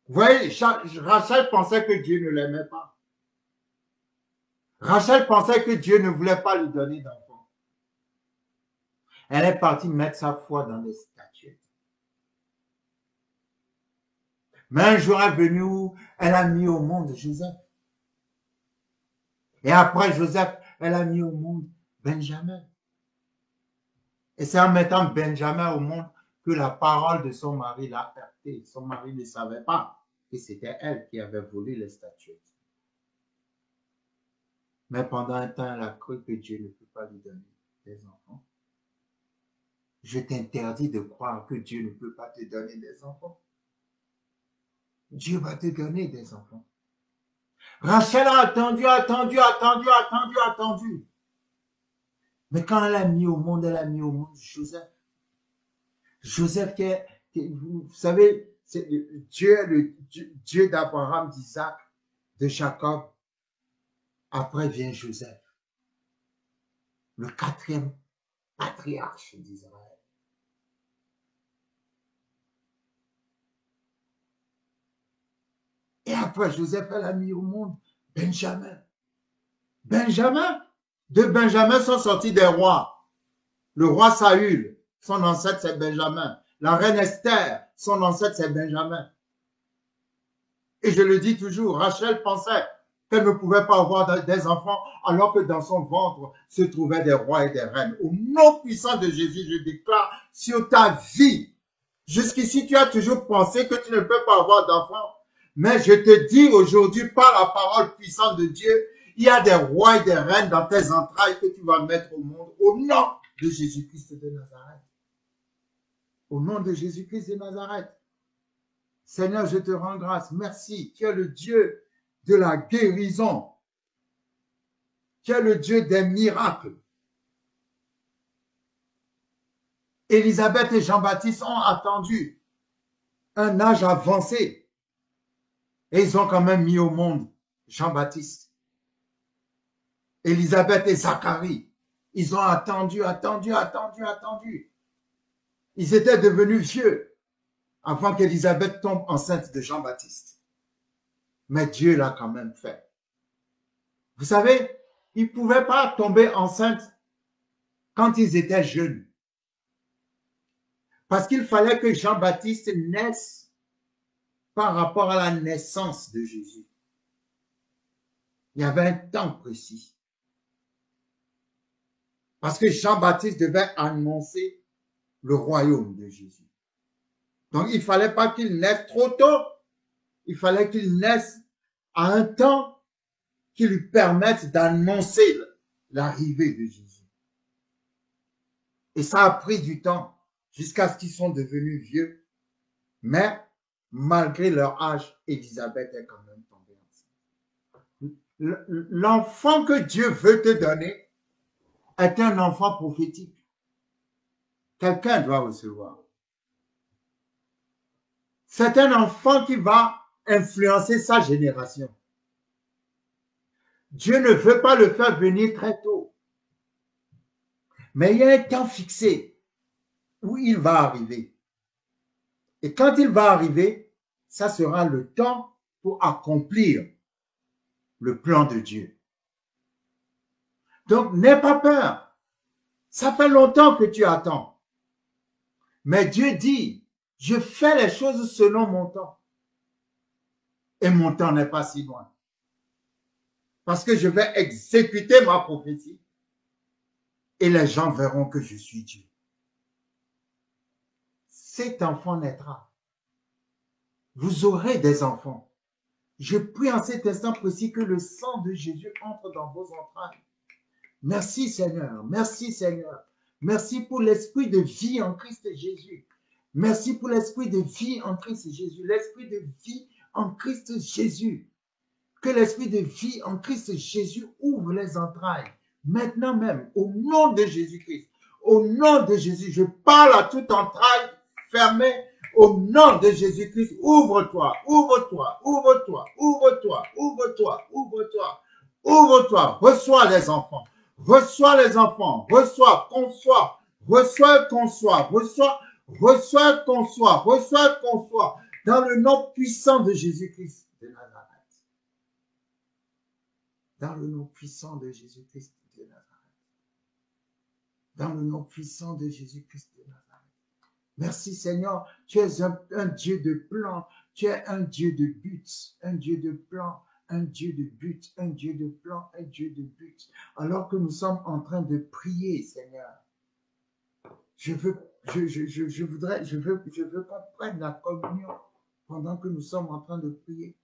Vous voyez, Rachel pensait que Dieu ne l'aimait pas. Rachel pensait que Dieu ne voulait pas lui donner d'enfant. Elle est partie mettre sa foi dans les statuettes. Mais un jour est venu où elle a mis au monde Joseph. Et après Joseph, elle a mis au monde Benjamin. Et c'est en mettant Benjamin au monde que la parole de son mari l'a heurté. Son mari ne savait pas que c'était elle qui avait volé les statuettes. Mais pendant un temps, elle a cru que Dieu ne peut pas lui donner des enfants. Je t'interdis de croire que Dieu ne peut pas te donner des enfants. Dieu va te donner des enfants. Rachel a attendu. Mais quand elle a mis au monde, Joseph. Joseph vous savez, c'est Dieu, le Dieu d'Abraham, d'Isaac, de Jacob. Après vient Joseph, le 4e patriarche d'Israël. Et après Joseph, elle a mis au monde Benjamin. De Benjamin sont sortis des rois. Le roi Saül, son ancêtre c'est Benjamin. La reine Esther, son ancêtre c'est Benjamin. Et je le dis toujours, Rachel pensait qu'elle ne pouvait pas avoir des enfants alors que dans son ventre se trouvaient des rois et des reines. Au nom puissant de Jésus, je déclare sur ta vie, jusqu'ici tu as toujours pensé que tu ne peux pas avoir d'enfants, mais je te dis aujourd'hui par la parole puissante de Dieu, il y a des rois et des reines dans tes entrailles que tu vas mettre au monde au nom de Jésus-Christ de Nazareth. Au nom de Jésus-Christ de Nazareth. Seigneur, je te rends grâce. Merci. Tu es le Dieu de la guérison. Tu es le Dieu des miracles. Élisabeth et Jean-Baptiste ont attendu un âge avancé. Et ils ont quand même mis au monde Jean-Baptiste. Élisabeth et Zacharie. Ils ont attendu. Ils étaient devenus vieux avant qu'Élisabeth tombe enceinte de Jean-Baptiste. Mais Dieu l'a quand même fait. Vous savez, ils ne pouvaient pas tomber enceinte quand ils étaient jeunes. Parce qu'il fallait que Jean-Baptiste naisse par rapport à la naissance de Jésus. Il y avait un temps précis. Parce que Jean-Baptiste devait annoncer le royaume de Jésus. Donc, il ne fallait pas qu'il naisse trop tôt. Il fallait qu'il naisse à un temps qui lui permette d'annoncer l'arrivée de Jésus. Et ça a pris du temps jusqu'à ce qu'ils sont devenus vieux. Mais malgré leur âge, Élisabeth est quand même tombée enceinte. L'enfant que Dieu veut te donner est un enfant prophétique. Quelqu'un doit recevoir. C'est un enfant qui va influencer sa génération. Dieu ne veut pas le faire venir très tôt. Mais il y a un temps fixé. où il va arriver. Et quand il va arriver, ça sera le temps pour accomplir le plan de Dieu. Donc, n'aie pas peur. Ça fait longtemps que tu attends. Mais Dieu dit, je fais les choses selon mon temps. Et mon temps n'est pas si loin. Parce que je vais exécuter ma prophétie. Et les gens verront que je suis Dieu. Cet enfant naîtra. Vous aurez des enfants. Je prie en cet instant précis que le sang de Jésus entre dans vos entrailles. Merci Seigneur, merci Seigneur. Merci pour l'esprit de vie en Christ Jésus. Merci pour l'esprit de vie en Christ Jésus. L'esprit de vie en Christ Jésus. Que l'esprit de vie en Christ Jésus ouvre les entrailles. Maintenant même, au nom de Jésus-Christ. Au nom de Jésus, je parle à toute entraille fermée. Au nom de Jésus-Christ, ouvre-toi, ouvre-toi, ouvre-toi, ouvre-toi, ouvre-toi, ouvre-toi, ouvre-toi. Reçois les enfants. Reçois les enfants. Reçois, conçois. Reçois, conçois. Reçois, reçois, conçois. Reçois, conçois. Dans le nom puissant de Jésus-Christ de Nazareth. Dans le nom puissant de Jésus-Christ de Nazareth. Dans le nom puissant de Jésus-Christ de Nazareth. Merci Seigneur, tu es un Dieu de plan, tu es un Dieu de but, un Dieu de plan, un Dieu de but, un Dieu de plan, un Dieu de but. Alors que nous sommes en train de prier, Seigneur, je veux qu'on prenne la communion pendant que nous sommes en train de prier.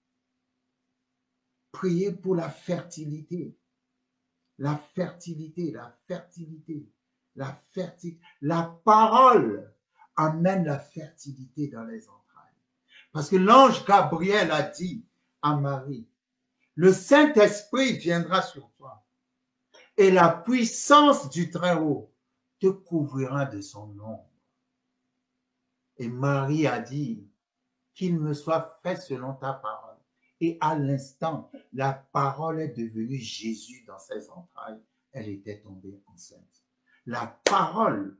Prier pour la fertilité, la fertilité, la fertilité, la fertilité, la parole amène la fertilité dans les entrailles. Parce que l'ange Gabriel a dit à Marie, le Saint-Esprit viendra sur toi et la puissance du Très-Haut te couvrira de son ombre. Et Marie a dit, qu'il me soit fait selon ta parole. Et à l'instant, la parole est devenue Jésus dans ses entrailles. Elle était tombée enceinte. La parole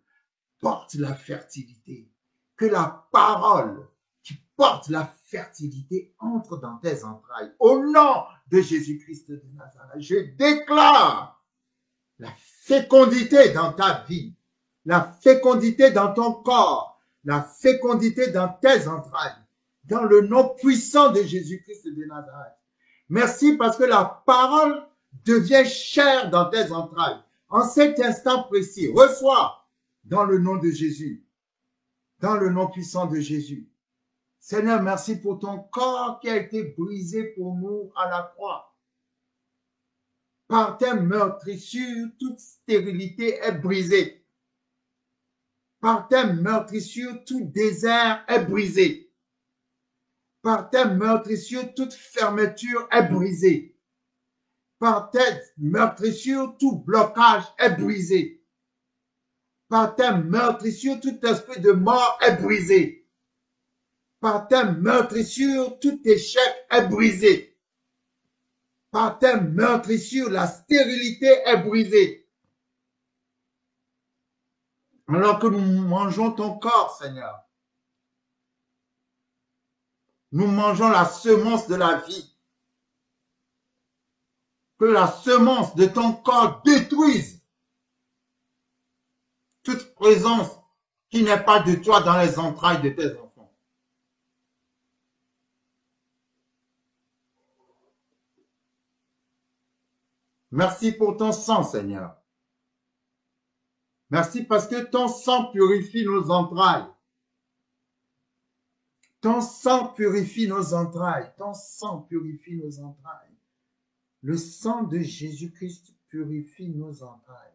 porte la fertilité. Que la parole qui porte la fertilité entre dans tes entrailles. Au nom de Jésus-Christ de Nazareth, je déclare la fécondité dans ta vie, la fécondité dans ton corps, la fécondité dans tes entrailles, dans le nom puissant de Jésus-Christ de Nazareth. Merci parce que la parole devient chair dans tes entrailles. En cet instant précis, reçois dans le nom de Jésus, dans le nom puissant de Jésus. Seigneur, merci pour ton corps qui a été brisé pour nous à la croix. Par tes meurtrissures, toute stérilité est brisée. Par tes meurtrissures, tout désert est brisé. Par tes meurtrissures, toute fermeture est brisée. Par tes meurtrissures, tout blocage est brisé. Par tes meurtrissures, tout esprit de mort est brisé. Par tes meurtrissures, tout échec est brisé. Par tes meurtrissures, la stérilité est brisée. Alors que nous mangeons ton corps, Seigneur, nous mangeons la semence de la vie. Que la semence de ton corps détruise toute présence qui n'est pas de toi dans les entrailles de tes enfants. Merci pour ton sang, Seigneur. Merci parce que ton sang purifie nos entrailles. Ton sang purifie nos entrailles. Ton sang purifie nos entrailles. Le sang de Jésus-Christ purifie nos entrailles.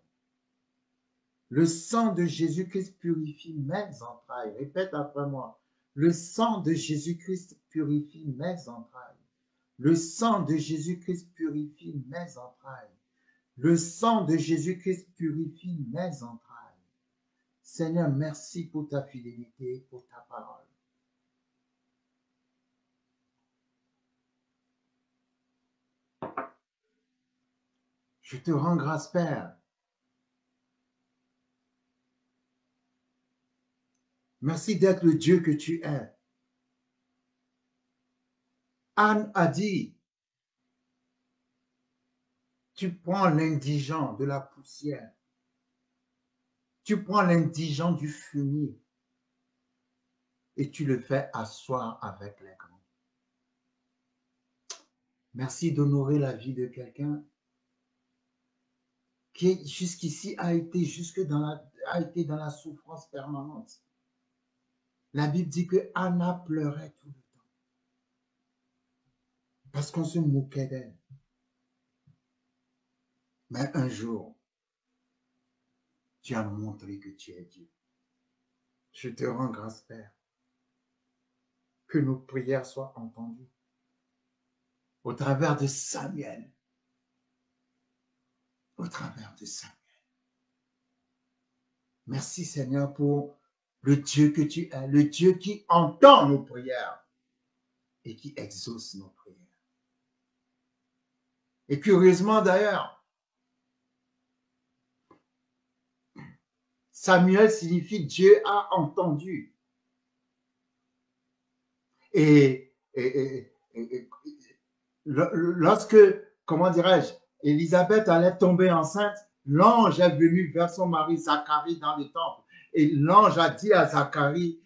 Le sang de Jésus-Christ purifie mes entrailles. Répète après moi. Le sang de Jésus-Christ purifie mes entrailles. Le sang de Jésus-Christ purifie mes entrailles. Le sang de Jésus-Christ purifie mes entrailles. Seigneur, merci pour ta fidélité, pour ta parole. Je te rends grâce, Père. Merci d'être le Dieu que tu es. Anne a dit, tu prends l'indigent de la poussière, tu prends l'indigent du fumier et tu le fais asseoir avec les grands. Merci d'honorer la vie de quelqu'un qui jusqu'ici a été dans la souffrance permanente. La Bible dit que Anna pleurait tout le temps parce qu'on se moquait d'elle. Mais un jour, tu as montré que tu es Dieu. Je te rends grâce, Père, que nos prières soient entendues au travers de Samuel. Au travers de Samuel. Merci, Seigneur, pour le Dieu que tu es, le Dieu qui entend nos prières et qui exauce nos prières. Et curieusement d'ailleurs, Samuel signifie Dieu a entendu. Et lorsque, comment dirais-je, Élisabeth allait tomber enceinte, l'ange est venu vers son mari Zacharie dans le temple. Et l'ange a dit à Zacharie,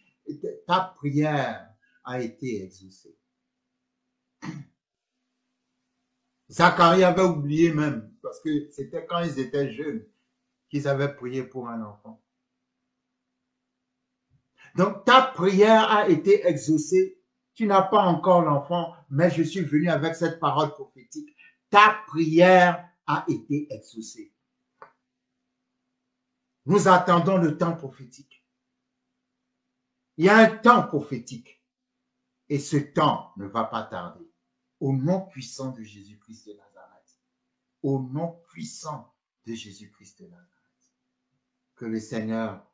ta prière a été exaucée. Zacharie avait oublié même, parce que c'était quand ils étaient jeunes qu'ils avaient prié pour un enfant. Donc, ta prière a été exaucée. Tu n'as pas encore l'enfant, mais je suis venu avec cette parole prophétique. Ta prière a été exaucée. Nous attendons le temps prophétique. Il y a un temps prophétique. Et ce temps ne va pas tarder. Au nom puissant de Jésus-Christ de Nazareth. Au nom puissant de Jésus-Christ de Nazareth. Que le Seigneur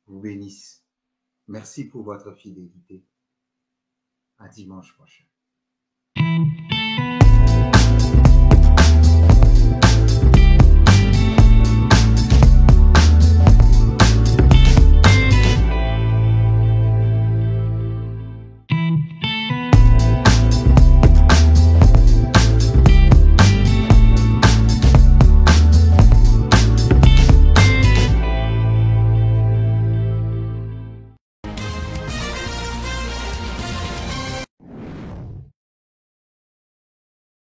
vous bénisse. Merci pour votre fidélité. À dimanche prochain.